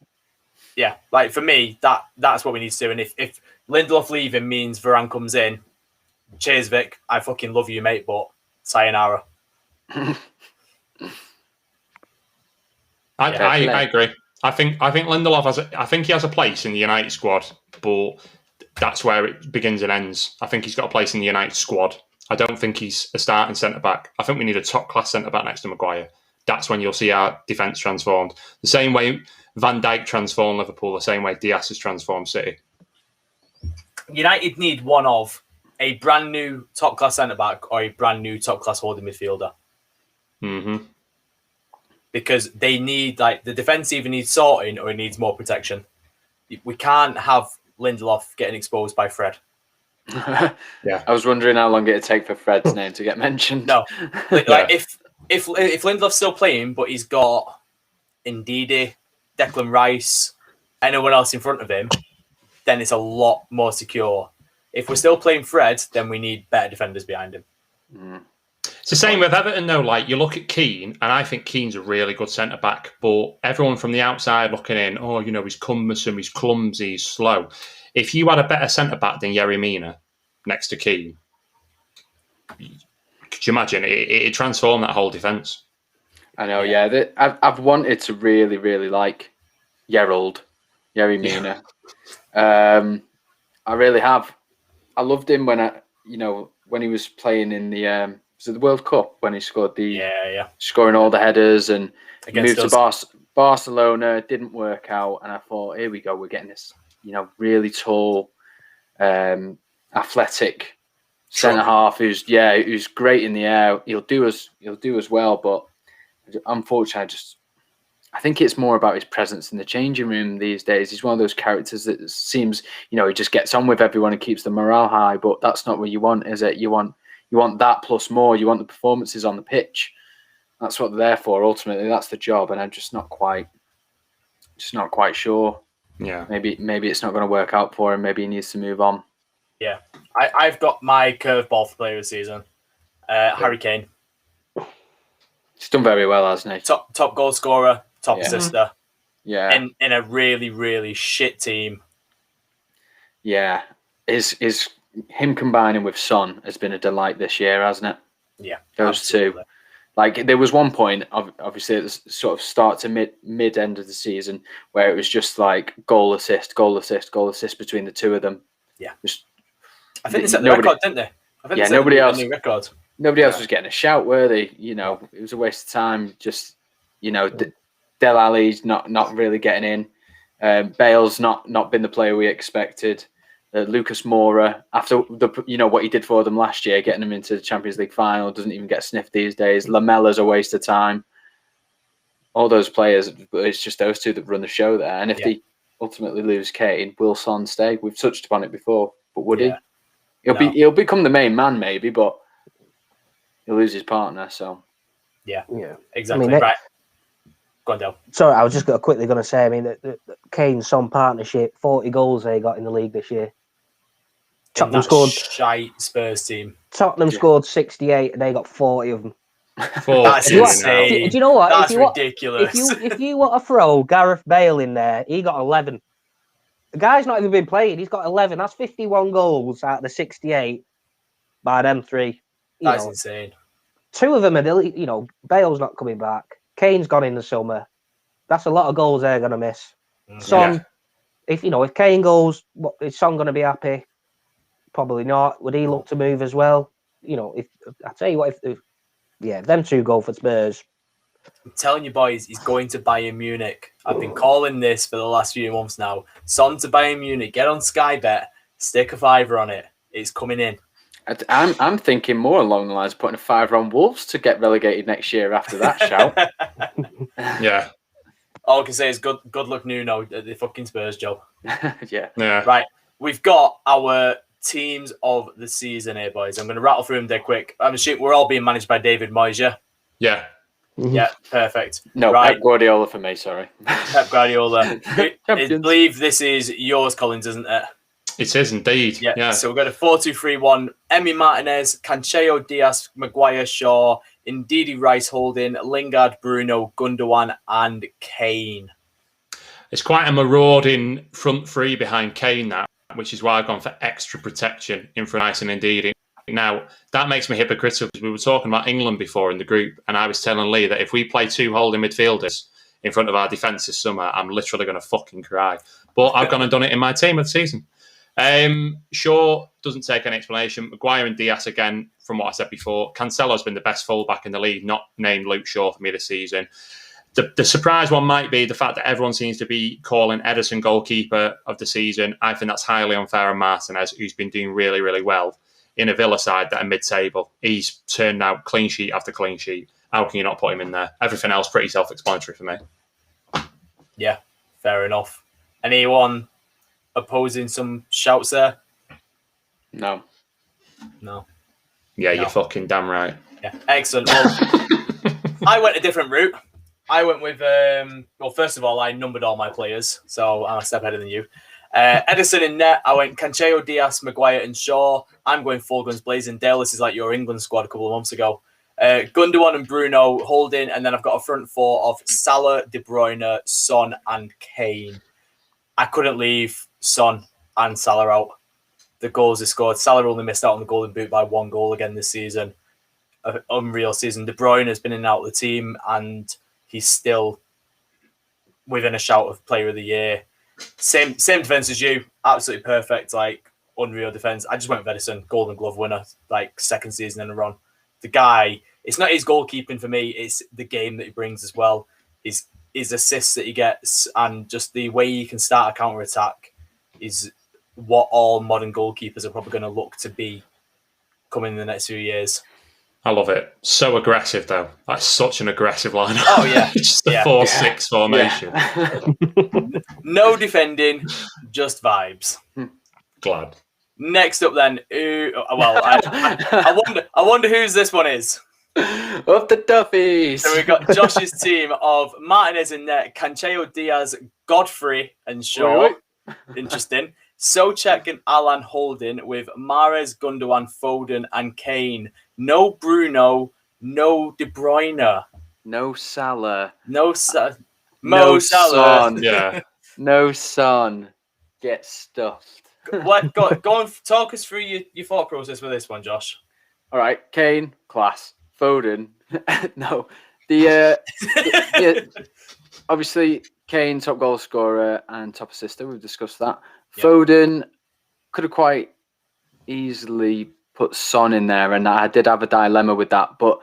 Yeah, like for me, that's what we need to do. And if Lindelof leaving means Varane comes in, cheers, Vic. I fucking love you, mate, but sayonara. I agree. I think Lindelof he has a place in the United squad, but that's where it begins and ends. I think he's got a place in the United squad. I don't think he's a starting centre-back. I think we need a top-class centre-back next to Maguire. That's when you'll see our defence transformed. The same way Van Dijk transformed Liverpool, the same way Diaz has transformed City. United need one of a brand new top-class centre-back or a brand new top-class holding midfielder. Mm-hmm. Because they need, the defence either needs sorting or it needs more protection. We can't have Lindelof getting exposed by Fred. Yeah, I was wondering how long it'd take for Fred's name to get mentioned. No, if Lindelof's still playing, but he's got Ndidi, Declan Rice, anyone else in front of him, then it's a lot more secure. If we're still playing Fred, then we need better defenders behind him. Mm. It's the same with Everton, though. Like, you look at Keane, and I think Keane's a really good centre-back, but everyone from the outside looking in, he's cumbersome, he's clumsy, he's slow. If you had a better centre-back than Yerry Mina next to Keane, could you imagine? It transformed that whole defence. I know, yeah. I've wanted to really, really like Yerry Mina. Yeah. I really have. I loved him when he was playing in the World Cup when he scored scoring all the headers and moved to Barcelona. It didn't work out, and I thought, here we go, we're getting this, really tall, athletic centre half who's great in the air. He'll do as well, but unfortunately, I think it's more about his presence in the changing room these days. He's one of those characters that seems, he just gets on with everyone and keeps the morale high, but that's not what you want, is it? You want that plus more. You want the performances on the pitch. That's what they're there for. Ultimately, that's the job, and I'm just not quite sure. Yeah, maybe it's not going to work out for him. Maybe he needs to move on. Yeah. I've got my curveball for player of the season. Harry Kane. He's done very well, hasn't he? Top goal scorer, top assister. Yeah. In a really, really shit team. Yeah. Is him combining with Son has been a delight this year, hasn't it? Yeah. Those absolutely. two. Like, there was one point, obviously, at the sort of start to mid end of the season, where it was just like goal assist between the two of them. Yeah. I think they set the record, didn't they? I think they set nobody else. The new record. Nobody else was getting a shout, were they? You know, it was a waste of time. Just, you know, Del Ali's not really getting in. Bale's not been the player we expected. Lucas Moura, after what he did for them last year, getting them into the Champions League final, doesn't even get sniffed these days. Lamella's a waste of time. All those players, it's just those two that run the show there. And if they ultimately lose Kane, will Son stay? We've touched upon it before, but would he? He'll become the main man maybe, but he'll lose his partner. So yeah, exactly. Right. Go on, Del. Sorry, I was just quickly going to say. I mean, the Kane-Son partnership, 40 goals they got in the league this year. Tottenham scored. Shite Spurs team. Tottenham scored 68, and they got 40 of them. That's insane. Do you know what? That's ridiculous. If you want to throw Gareth Bale in there, he got 11. The guy's not even been playing. He's got 11. That's 51 goals out of the 68 by them three. That's insane. Two of them are, Bale's not coming back. Kane's gone in the summer. That's a lot of goals they're going to miss. Son, if Kane goes, is Son going to be happy? Probably not. Would he look to move as well? If I tell you what, if them two go for Spurs. I'm telling you, boys, he's going to Bayern Munich. I've been calling this for the last few months now. Son to Bayern Munich. Get on Sky Bet. Stick a $5 on it. It's coming in. I'm thinking more along the lines of putting a $5 on Wolves to get relegated next year after that shout. Yeah. All I can say is good luck, Nuno, at the fucking Spurs job. Yeah. Right. We've got our teams of the season here, boys. I'm going to rattle through them dead quick. I'm assuming we're all being managed by David Moyes, yeah? Yeah. Yeah, perfect. No, right. Pep Guardiola for me, sorry. Pep Guardiola. I believe this is yours, Collins, isn't it? It is indeed. Yeah. So we're going to 4-2-3-1. Emi Martinez, Cancelo, Diaz, Maguire, Shaw, Ndidi, Rice, Holding, Lingard, Bruno, Gundogan, and Kane. It's quite a marauding front three behind Kane, that, which is why I've gone for extra protection in front of Rice and Ndidi. Now, that makes me hypocritical because we were talking about England before in the group, and I was telling Lee that if we play two holding midfielders in front of our defence this summer, I'm literally going to fucking cry. But I've gone and done it in my team of the season. Shaw doesn't take any explanation. Maguire and Diaz, again, from what I said before. Cancelo's been the best fullback in the league, not named Luke Shaw for me this season. The surprise one might be the fact that everyone seems to be calling Ederson goalkeeper of the season. I think that's highly unfair on Martinez, who's been doing really, really well in a Villa side that are mid-table. He's turned out clean sheet after clean sheet. How can you not put him in there? Everything else pretty self-explanatory for me. Yeah, fair enough. Anyone opposing some shouts there? No. Yeah, you're fucking damn right. Yeah, excellent. Well, I went a different route. I went with, first of all, I numbered all my players, so I'm a step ahead than you. Ederson in net, I went Cancelo, Diaz, Maguire, and Shaw. I'm going full guns blazing. Dale, this is like your England squad a couple of months ago. Gundogan and Bruno holding, and then I've got a front four of Salah, De Bruyne, Son, and Kane. I couldn't leave Son and Salah out. The goals he scored. Salah only missed out on the golden boot by 1 goal again this season. An unreal season. De Bruyne has been in and out of the team, and he's still within a shout of player of the year. Same defense as you. Absolutely perfect, like unreal defense. I just went with Ederson, Golden Glove winner, like second season in a run. The guy, it's not his goalkeeping for me, it's the game that he brings as well. His assists that he gets and just the way he can start a counter-attack is what all modern goalkeepers are probably going to look to be coming in the next few years. I love it. So aggressive, though. That's such an aggressive lineup. Oh, yeah. Just a 4-6 formation. Yeah. No defending, just vibes. Glad. Next up, then. I wonder whose this one is. Of the Duffies. So we've got Josh's team of Martinez in net, Cancelo, Diaz, Godfrey, and Shaw. Interesting. Souček and Alan Holding with Mahrez, Gundogan, Foden, and Kane. No Bruno, no De Bruyne. No Salah. Mo No Salah. Son. Yeah. No Son. Get stuffed. What? Go on, talk us through your thought process with this one, Josh. All right, Kane, class. Foden, no. Obviously, Kane, top goal scorer and top assister. We've discussed that. Yep. Foden could have quite easily put Son in there, and I did have a dilemma with that. But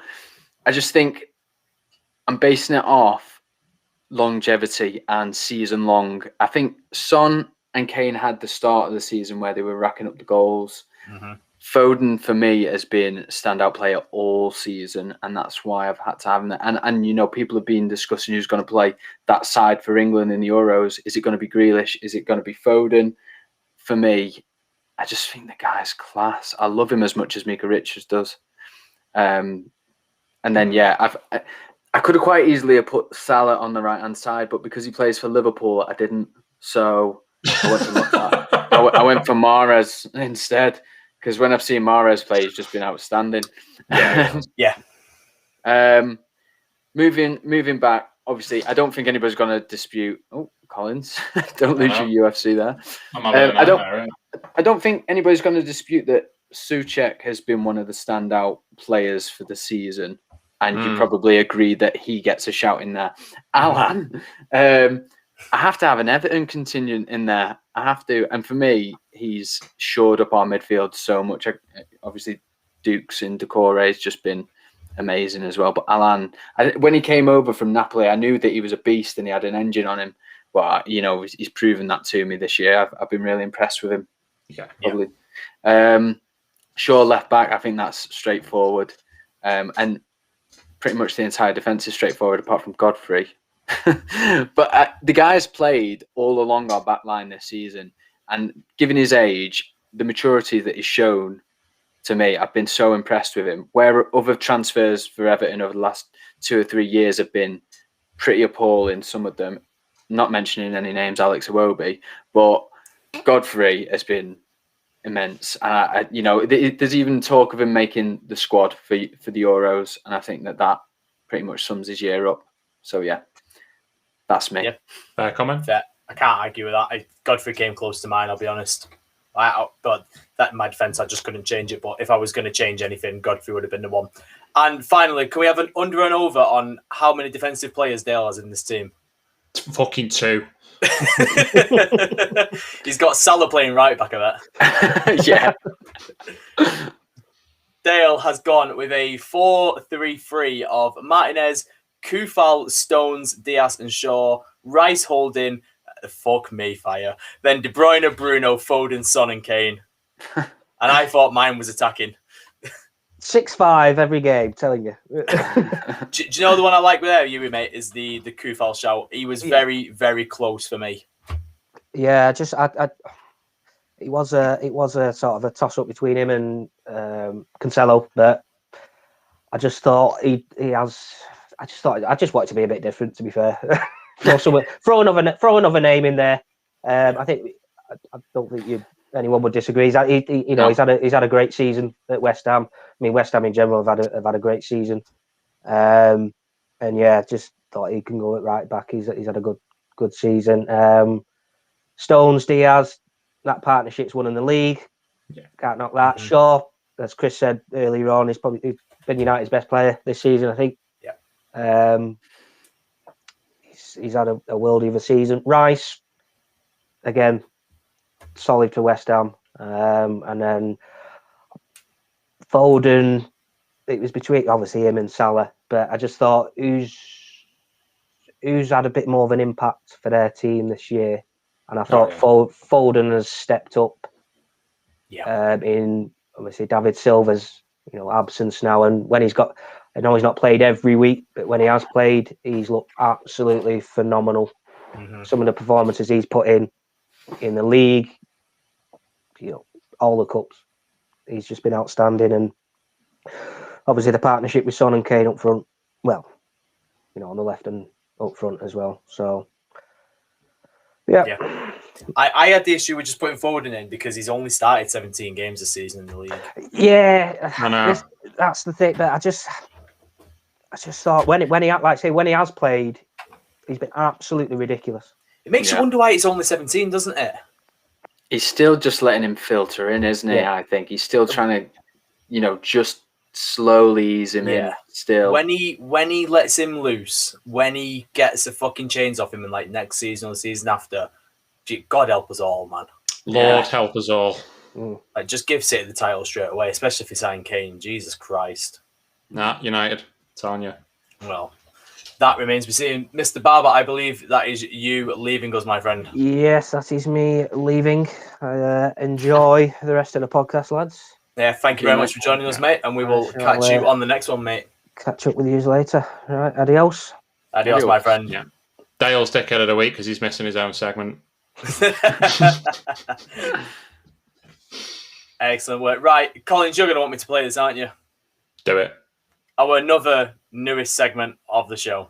I just think I'm basing it off longevity and season long. I think Son and Kane had the start of the season where they were racking up the goals. Mm-hmm. Foden, for me, has been a standout player all season, and that's why I've had to have him there. And you know, people have been discussing who's going to play that side for England in the Euros. Is it going to be Grealish? Is it going to be Foden? For me, I just think the guy's class. I love him as much as Mika Richards does. And then, yeah, I could have quite easily have put Salah on the right-hand side, but because he plays for Liverpool, I didn't. So I went for Mahrez instead. Because when I've seen Mahrez play, he's just been outstanding. Yeah. Moving back, obviously, I don't think anybody's going to dispute. Oh, Collins, don't lose your UFC there. I don't think anybody's going to dispute that Souček has been one of the standout players for the season, and you probably agree that he gets a shout in there. Alan, I have to have an Everton contingent in there. I have to. And for me, he's shored up our midfield so much. Obviously, Dukes and Decore has just been amazing as well. But Alan, when he came over from Napoli, I knew that he was a beast and he had an engine on him. But, you know, he's proven that to me this year. I've been really impressed with him. Yeah, probably. Shaw left back, I think that's straightforward. And pretty much the entire defence is straightforward apart from Godfrey. But the guy's played all along our back line this season, and given his age, the maturity that he's shown to me, I've been so impressed with him. Where other transfers for Everton over the last 2 or 3 years have been pretty appalling, some of them, not mentioning any names, Alex Iwobi, but Godfrey has been immense. And you know, there's even talk of him making the squad for the Euros, and I think that pretty much sums his year up. So yeah. That's me. Yeah. Fair comment. Fair. I can't argue with that. Godfrey came close to mine, I'll be honest. But that in my defence, I just couldn't change it. But if I was going to change anything, Godfrey would have been the one. And finally, can we have an under and over on how many defensive players Dale has in this team? Fucking 2. He's got Salah playing right back of that. Yeah. Dale has gone with a 4-3-3 of Martinez, Kufal, Stones, Diaz and Shaw, Rice, Holding, fuck me, fire. Then De Bruyne, Bruno, Foden, Son and Kane. And I thought mine was attacking. 6-5 every game, telling you. do you know the one I like with you, mate, is the Kufal shout. He was very, very close for me. Yeah, it was a sort of a toss-up between him and Cancelo, but I just thought I just want it to be a bit different, to be fair. throw another name in there. I don't think anyone would disagree. He's had a great season at West Ham. I mean, West Ham in general have had a great season. And yeah, just thought he can go at right back. He's had a good season. Stones, Diaz, that partnership's won in the league. Yeah. Can't knock that. Mm-hmm. Shaw, as Chris said earlier on, he's been United's best player this season, I think. He's had a worldie of a season. Rice, again, solid for West Ham. And then Foden, it was between obviously him and Salah, but I just thought who's had a bit more of an impact for their team this year, and I thought Foden has stepped up. In obviously David Silva's absence now, and when I know he's not played every week, but when he has played, he's looked absolutely phenomenal. Mm-hmm. Some of the performances he's put in the league, all the cups, he's just been outstanding. And obviously the partnership with Son and Kane up front, on the left and up front as well. So, yeah. I had the issue with just putting Foden in because he's only started 17 games this season in the league. Yeah, I know. that's the thing. But I just thought when he has played, he's been absolutely ridiculous. It makes you wonder why it's only 17, doesn't it? He's still just letting him filter in, isn't he? Yeah. I think he's still trying to, just slowly ease him in. Still, when he lets him loose, when he gets the fucking chains off him, in like next season or the season after, God help us all, man. Lord help us all. Like, just give City the title straight away, especially if he sign Kane. Jesus Christ. Nah, United. Telling you. Well, that remains to be seen. Mr. Barber, I believe that is you leaving us, my friend. Yes, that is me leaving. Enjoy the rest of the podcast, lads. Yeah, thank you very much for joining us, mate, and we will catch you on the next one, mate. Catch up with you later. All right, adios. Adios, my friend. Yeah. Dale's dickhead of the week because he's missing his own segment. Excellent work. Right, Collins, you're going to want me to play this, aren't you? Do it. Our another newest segment of the show.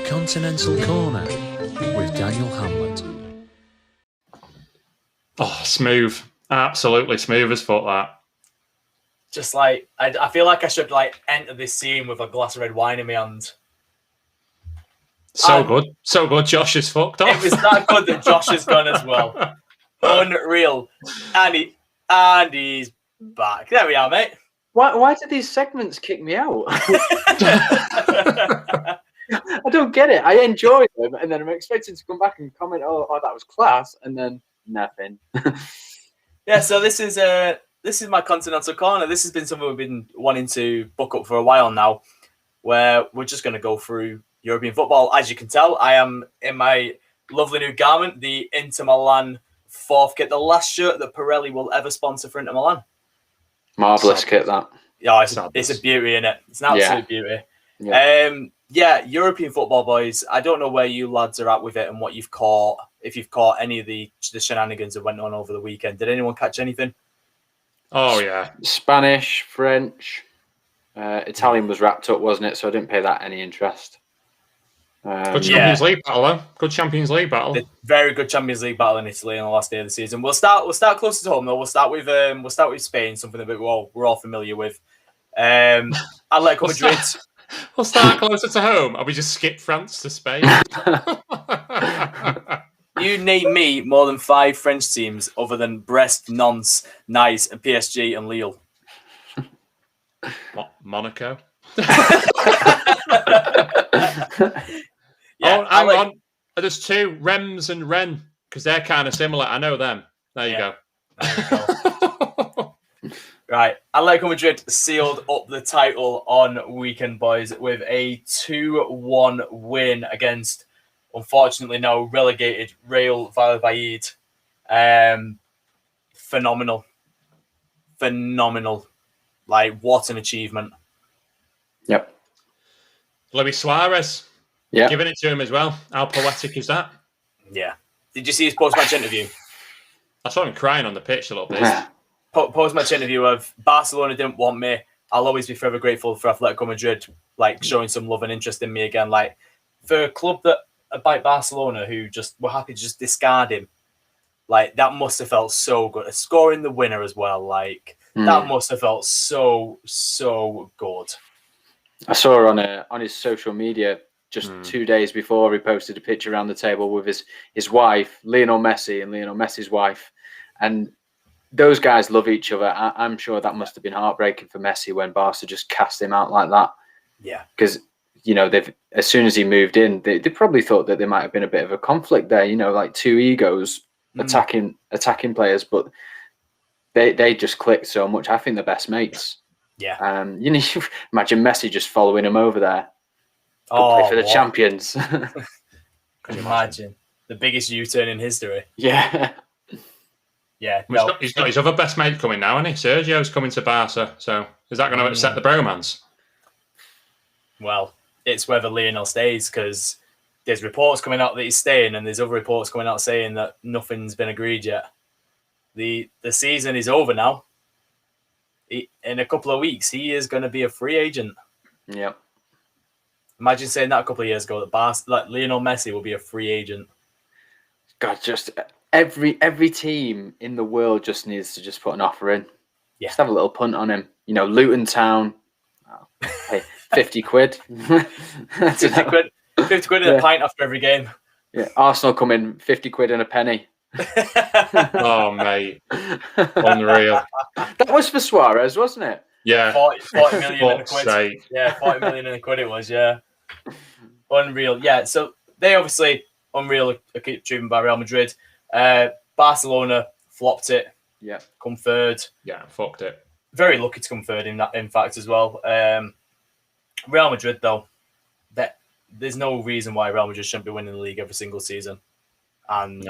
Continental Corner with Daniel Hamlet. Oh, smooth. Absolutely smooth as fuck, that. Just like, I feel like I should like enter this scene with a glass of red wine in my hand. So good. So good. Josh is fucked off. It was that good that Josh has gone as well. Unreal. And he's back. There we are, mate. Why did these segments kick me out? I don't get it. I enjoy them, and then I'm expecting to come back and comment, "Oh, that was class," and then nothing. Yeah. So this is my Continental Corner. This has been something we've been wanting to book up for a while now, where we're just going to go through European football. As you can tell, I am in my lovely new garment, the Inter Milan fourth kit, the last shirt that Pirelli will ever sponsor for Inter Milan. Marvelous kit, that. Yeah, it's a beauty, in it. It's an absolute beauty. Yeah. European football, boys. I don't know where you lads are at with it and what you've caught. If you've caught any of the shenanigans that went on over the weekend, did anyone catch anything? Oh yeah, Spanish, French, Italian was wrapped up, wasn't it? So I didn't pay that any interest. Good Champions League battle, though. Good Champions League battle. Very good Champions League battle in Italy on the last day of the season. We'll start closer to home though. We'll start with Spain, something that we're all familiar with. Atletico Madrid. We'll start closer to home. Or we just skip France to Spain? You name me more than 5 French teams other than Brest, Nantes, Nice, and PSG and Lille. What, Monaco? Yeah, hang on. There's 2, Reims and Rennes, because they're kind of similar. I know them. There you go. Right, Atletico Madrid sealed up the title on weekend, boys, with a 2-1 win against, unfortunately, now relegated Real Valladolid. Phenomenal. Like, what an achievement. Yep. Luis Suarez. Yeah. Giving it to him as well. How poetic is that? Yeah. Did you see his post-match interview? I saw him crying on the pitch a little bit. Post-match interview of Barcelona didn't want me. I'll always be forever grateful for Atletico Madrid, like, showing some love and interest in me again. Like, for a club that, like Barcelona, who just were happy to just discard him, like, that must have felt so good. Scoring the winner as well, like, that must have felt so good. I saw on his social media just 2 days before, he posted a picture around the table with his wife, Lionel Messi, and Lionel Messi's wife. And those guys love each other. I'm sure that must have been heartbreaking for Messi when Barca just cast him out like that. Yeah. Because, as soon as he moved in, they probably thought that there might have been a bit of a conflict there, like 2 egos attacking players, but they just clicked so much. I think they're best mates. Yeah. Imagine Messi just following him over there. Play for the champions. Can you imagine? The biggest U-turn in history. Yeah. Yeah, Well, no. he's got his other best mate coming now, isn't he? Sergio's coming to Barca. So is that going to upset the bromance? Well, it's whether Lionel stays, because there's reports coming out that he's staying, and there's other reports coming out saying that nothing's been agreed yet. The season is over now. In a couple of weeks, he is going to be a free agent. Yep. Imagine saying that a couple of years ago, that Lionel Messi will be a free agent. God, just every team in the world just needs to just put an offer in. Yeah. Just have a little punt on him. Luton Town, hey, 50 quid. 50 quid. 50 quid in a pint after every game. Yeah, Arsenal come in 50 quid and a penny. Oh, mate. Unreal. That was for Suarez, wasn't it? Yeah. 40 million in a quid. Sake. Yeah, 40 million in a quid it was, yeah. Unreal. Yeah, so they obviously, unreal achievement by Real Madrid. Barcelona flopped it. Yeah. Come third. Yeah, fucked it. Very lucky to come third in fact, as well. Real Madrid, though, there's no reason why Real Madrid shouldn't be winning the league every single season. And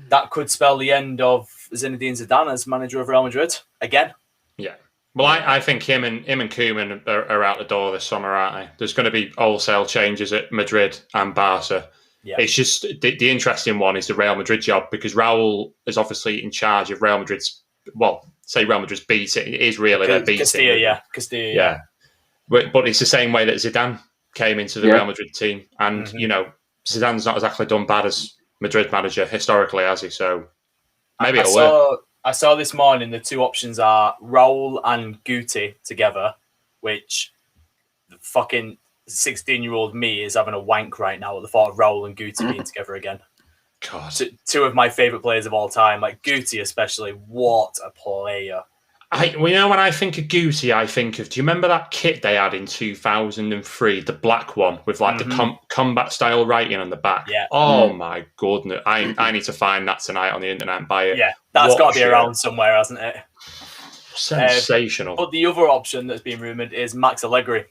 that could spell the end of Zinedine Zidane as manager of Real Madrid again. Yeah. Well, I think him and Koeman are out the door this summer, aren't they? There's going to be wholesale changes at Madrid and Barca. Yeah. It's just the interesting one is the Real Madrid job, because Raul is obviously in charge of Real Madrid's, say Real Madrid's B team. It is really their B team. Castilla, yeah. But it's the same way that Zidane came into the Real Madrid team. And, Zidane's not exactly done bad as Madrid manager historically, has he? So maybe it'll work. I saw this morning the two options are Raul and Guti together, which the fucking 16-year-old me is having a wank right now at the thought of Raul and Guti being together again. God. Two of my favourite players of all time, like Guti especially. What a player. When I think of Guti, I think of, do you remember that kit they had in 2003, the black one with the combat style writing on the back? Yeah. Oh my goodness. I need to find that tonight on the internet and buy it. Yeah, that's got to be around somewhere, hasn't it? Sensational. But the other option that's been rumoured is Max Allegri.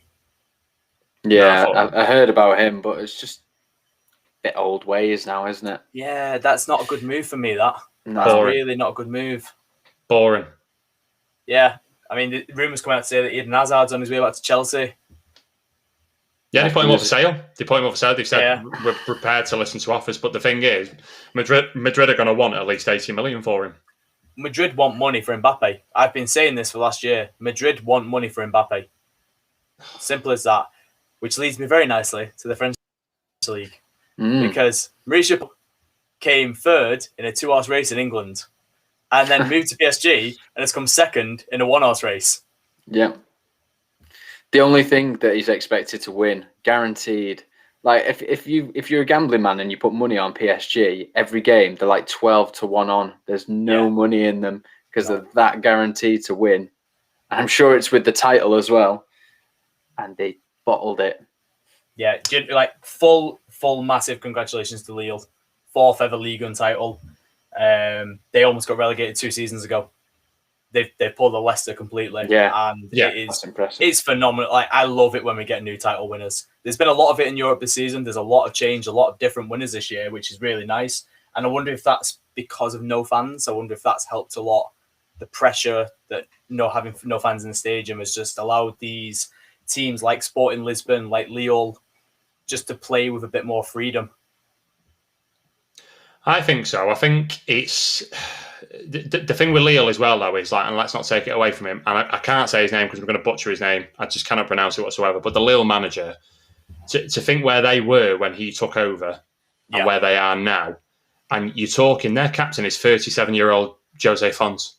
Yeah, I heard about him, but it's just a bit old ways now, isn't it? Yeah, that's not a good move for me, that. No. That's really not a good move. Boring. Yeah, I mean, the rumours come out to say that Eden Hazard's on his way back to Chelsea. Yeah, they put him up for sale. They've said we're prepared to listen to offers. But the thing is, Madrid are going to want at least 80 million for him. Madrid want money for Mbappe. I've been saying this for last year. Madrid want money for Mbappe. Simple as that. Which leads me very nicely to the French League. Because Mauricio came third in a 2-horse race in England, and then moved to PSG and has come second in a 1-horse race. Yeah. The only thing that he's expected to win, guaranteed. Like if you're a gambling man and you put money on PSG, every game they're like 12-1 on. There's no money in them because they're that guaranteed to win. And I'm sure it's with the title as well. And they bottled it. Yeah, like full massive congratulations to Lille. 4th ever Liga title. They almost got relegated 2 seasons ago. They've pulled the Leicester completely. Yeah, and that's impressive. It's phenomenal. Like, I love it when we get new title winners. There's been a lot of it in Europe this season. There's a lot of change, a lot of different winners this year, which is really nice. And I wonder if that's because of no fans. I wonder if that's helped a lot. The pressure that having no fans in the stadium has just allowed these teams like Sporting Lisbon, like Lille, just to play with a bit more freedom. I think so. I think it's the thing with Lille as well, though, is like, and let's not take it away from him. And I can't say his name because we're going to butcher his name. I just cannot pronounce it whatsoever. But the Lille manager, to think where they were when he took over and where they are now, and you're talking, their captain is 37-year-old Jose Fonte.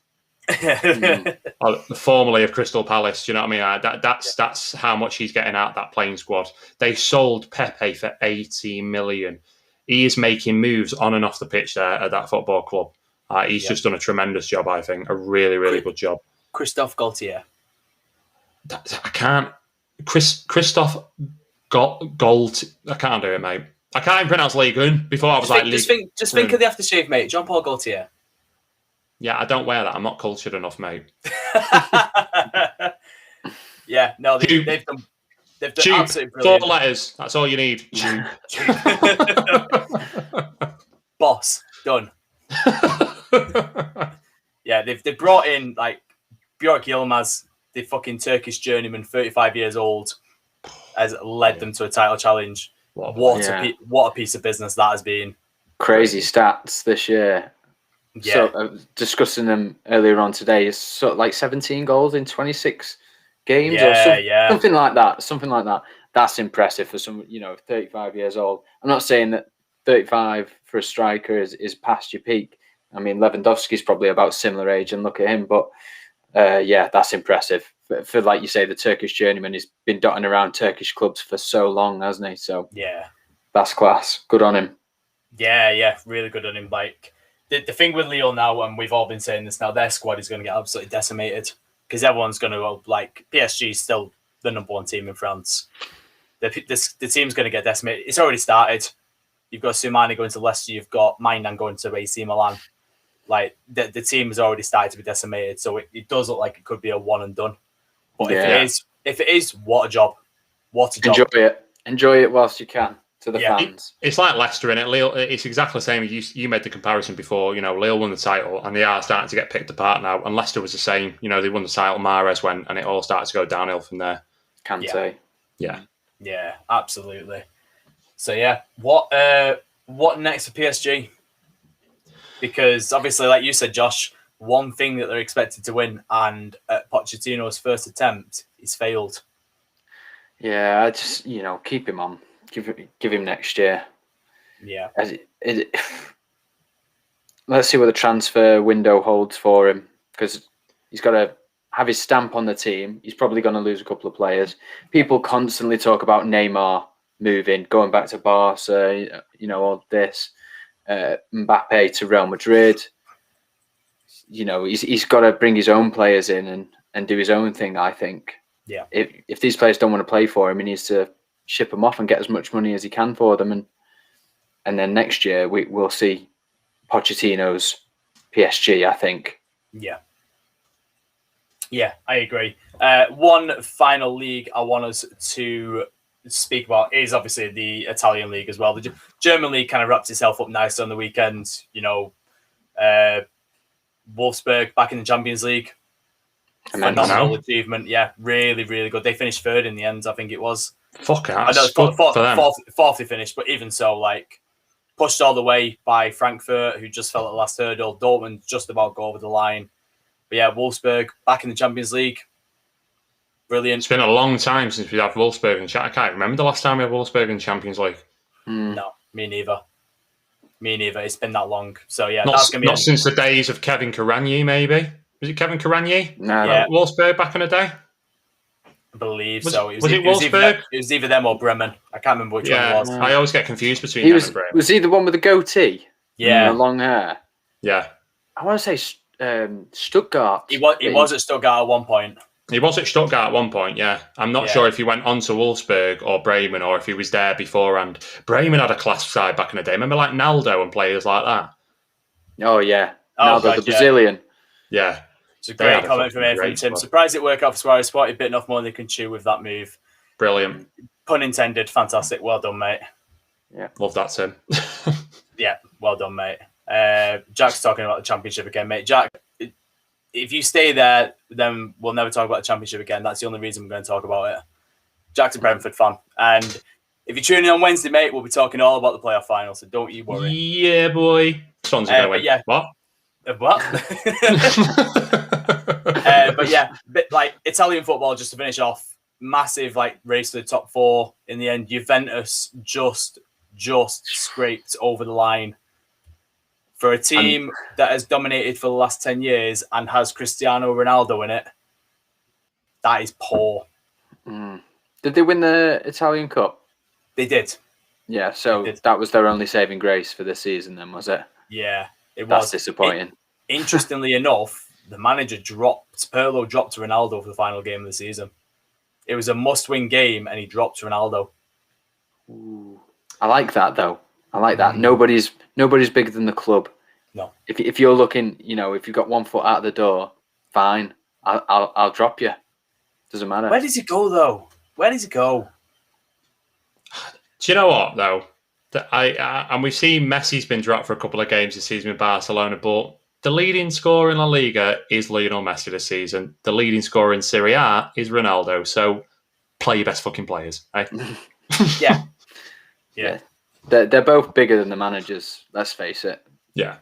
Formerly of Crystal Palace, do you know what I mean? That's how much he's getting out of that playing squad. They sold Pepe for 80 million. He is making moves on and off the pitch there at that football club. He's just done a tremendous job, I think. A really, really good job. Christophe Galtier. I can't. Christophe Galt. I can't do it, mate. I can't even pronounce Ligue 1. Before I was just think of the aftershave, mate. Jean-Paul Gaultier. Yeah, I don't wear that. I'm not cultured enough, mate. Yeah, no, they've done absolutely brilliant. 4 letters. That's all you need. Boss. Done. Yeah, they brought in like Björk Yilmaz, the fucking Turkish journeyman, 35 years old, has led them to a title challenge. What a piece of business that has been. Crazy stats this year. Yeah. So discussing them earlier on today, is sort of like 17 goals in 26 games something like that. Something like that. That's impressive for some, 35 years old. I'm not saying that 35 for a striker is past your peak. I mean, Lewandowski's probably about similar age, and look at him. But that's impressive. For like you say, the Turkish journeyman, he's been dotting around Turkish clubs for so long, hasn't he? So yeah, that's class. Good on him. Yeah, really good on him. Like the thing with Lille now, and we've all been saying this now, their squad is going to get absolutely decimated because everyone's going to like PSG is still the number one team in France. The team's going to get decimated. It's already started. You've got Soumani going to Leicester. You've got Mainan going to AC Milan. Like the team has already started to be decimated, so it does look like it could be a one and done. But if it is, what a job! What a job! Enjoy it whilst you can to the fans. It's like Leicester in it. Lille, it's exactly the same. You made the comparison before. Lille won the title, and they are starting to get picked apart now. And Leicester was the same. They won the title. Mahrez went, and it all started to go downhill from there. Can't say. Yeah, absolutely. So what next for PSG? Because obviously, like you said, Josh, one thing that they're expected to win, and at Pochettino's first attempt, he's failed. Yeah, I just keep him on, give him next year. Yeah. Let's see what the transfer window holds for him, because he's got to have his stamp on the team. He's probably going to lose a couple of players. People constantly talk about Neymar moving, going back to Barca, all this. Mbappe to Real Madrid. He's got to bring his own players in and do his own thing, I think. Yeah. If these players don't want to play for him, he needs to ship them off and get as much money as he can for them. And then next year we'll see Pochettino's PSG, I think. Yeah. Yeah, I agree. One final league I want us to speak about is obviously the Italian league as well. The German league kind of wraps itself up nicely on the weekend. Wolfsburg back in the Champions League. Phenomenal achievement. Yeah, really, really good. They finished third in the end, I think it was. Fuck it. I know fourth they finished, but even so, like pushed all the way by Frankfurt, who just fell at the last hurdle. Dortmund just about go over the line. But yeah, Wolfsburg back in the Champions League. Brilliant. It's been a long time since we had Wolfsburg and I can't remember the last time we had Wolfsburg in Champions League. No, me neither. It's been that long. So yeah, that's going to be not since the days of Kevin Karagny, maybe. Was it Kevin Karagny? No. Yeah. Wolfsburg back in the day? I believe so. Was it Wolfsburg? It was either them or Bremen. I can't remember which one it was. I always get confused between them and Bremen. Was he the one with the goatee? Yeah. And the long hair? Yeah. I want to say Stuttgart. He was at Stuttgart at one point. He was at Stuttgart at one point, yeah. I'm not sure if he went on to Wolfsburg or Bremen or if he was there beforehand. Bremen had a class side back in the day. Remember like Naldo and players like that? Oh, yeah. Naldo, the Brazilian. Yeah. It's a great comment from Tim. Surprised it worked out for Suarez. Spot. He bit enough more than they can chew with that move. Brilliant. Pun intended. Fantastic. Well done, mate. Yeah. Love that, Tim. Yeah. Well done, mate. Jack's talking about the championship again, mate. Jack, if you stay there, then we'll never talk about the championship again. That's the only reason we're going to talk about it. Jack's a Brentford fan. And if you're tuning in on Wednesday, mate, we'll be talking all about the playoff final, so don't you worry. Yeah, boy. Swans are going to win. What? But yeah, like Italian football, just to finish off, massive like race to the top four. In the end, Juventus just scraped over the line. For a team that has dominated for the last 10 years and has Cristiano Ronaldo in it, that is poor. Did they win the Italian Cup? They did. Yeah, so that was their only saving grace for this season then, was it? Yeah, it was. That's disappointing. Interestingly enough, the manager Pirlo dropped to Ronaldo for the final game of the season. It was a must-win game and he dropped to Ronaldo. Ooh. I like that, though. I like that. Nobody's bigger than the club. No. If you're looking, if you've got 1 foot out of the door, fine. I'll drop you. Doesn't matter. Where does he go though? Where does he go? Do you know what though? And we've seen Messi's been dropped for a couple of games this season with Barcelona, but The leading scorer in La Liga is Lionel Messi this season. The leading scorer in Serie A is Ronaldo. So play your best fucking players. Eh? Yeah. They're both bigger than the managers. Let's face it. Yeah.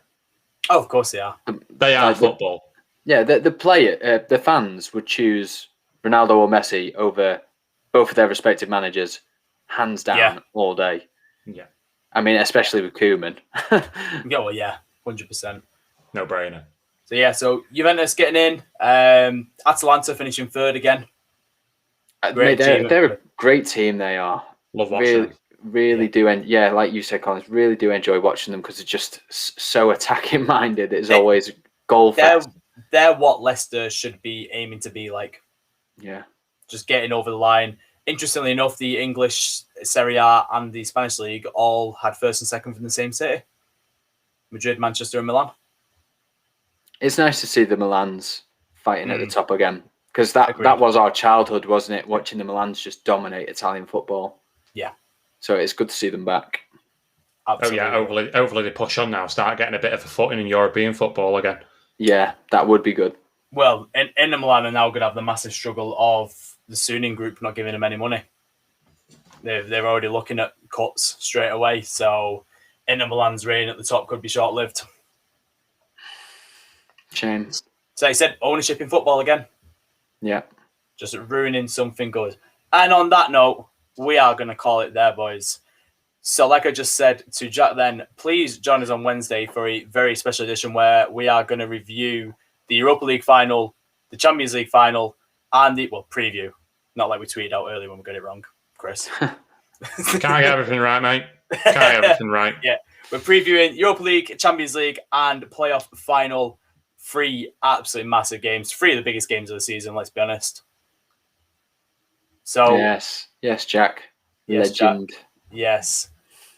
Oh, of course they are. They are football. The fans would choose Ronaldo or Messi over both of their respective managers, hands down, all day. Yeah. I mean, especially with Koeman. Yeah, well, yeah, 100%. No brainer. So Juventus getting in. Atalanta finishing third again. Mate, they're a great team. They are. Love watching them. Really do, and like you said, Collins, really do enjoy watching them because they're just so attacking minded. It's always goal fest. They're what Leicester should be aiming to be like. Yeah, just getting over the line. Interestingly enough, the English Serie A and the Spanish League all had first and second from the same city: Madrid, Manchester, and Milan. It's nice to see the Milans fighting at the top again because that was our childhood, wasn't it? Watching the Milans just dominate Italian football. Yeah. So it's good to see them back. Absolutely. Oh yeah, hopefully they push on now, start getting a bit of a footing in European football again. Yeah, that would be good. Well, Inter Milan are now going to have the massive struggle of the Suning group not giving them any money. They're already looking at cuts straight away, so Inter Milan's reign at the top could be short-lived. Shame. So he said ownership in football again. Yeah. Just ruining something good. And on that note, we are going to call it there, boys. So like I just said to Jack then, please join us on Wednesday for a very special edition where we are going to review the Europa League final, the Champions League final, and preview. Not like we tweeted out earlier when we got it wrong, Chris. Can't get everything right, mate. Can't get everything right. Yeah. We're previewing Europa League, Champions League, and playoff final. 3 absolutely massive games. 3 of the biggest games of the season, let's be honest. So Yes, Jack. Yes, Legend. Jack. Yes.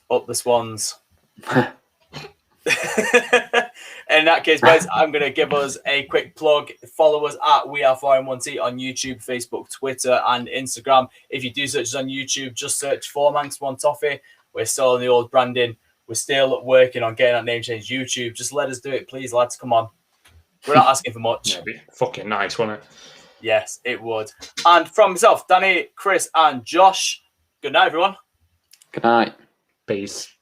Up the Swans. In that case, guys, I'm going to give us a quick plug. Follow us at We4M1T on YouTube, Facebook, Twitter, and Instagram. If you do search us on YouTube, just search for Manx One Toffee. We're still on the old branding. We're still working on getting that name changed. YouTube, just let us do it, please, lads. Come on. We're not asking for much. It'd be fucking nice, wouldn't it? Yes, it would. And from myself, Danny, Chris, and Josh, good night, everyone. Good night. Peace.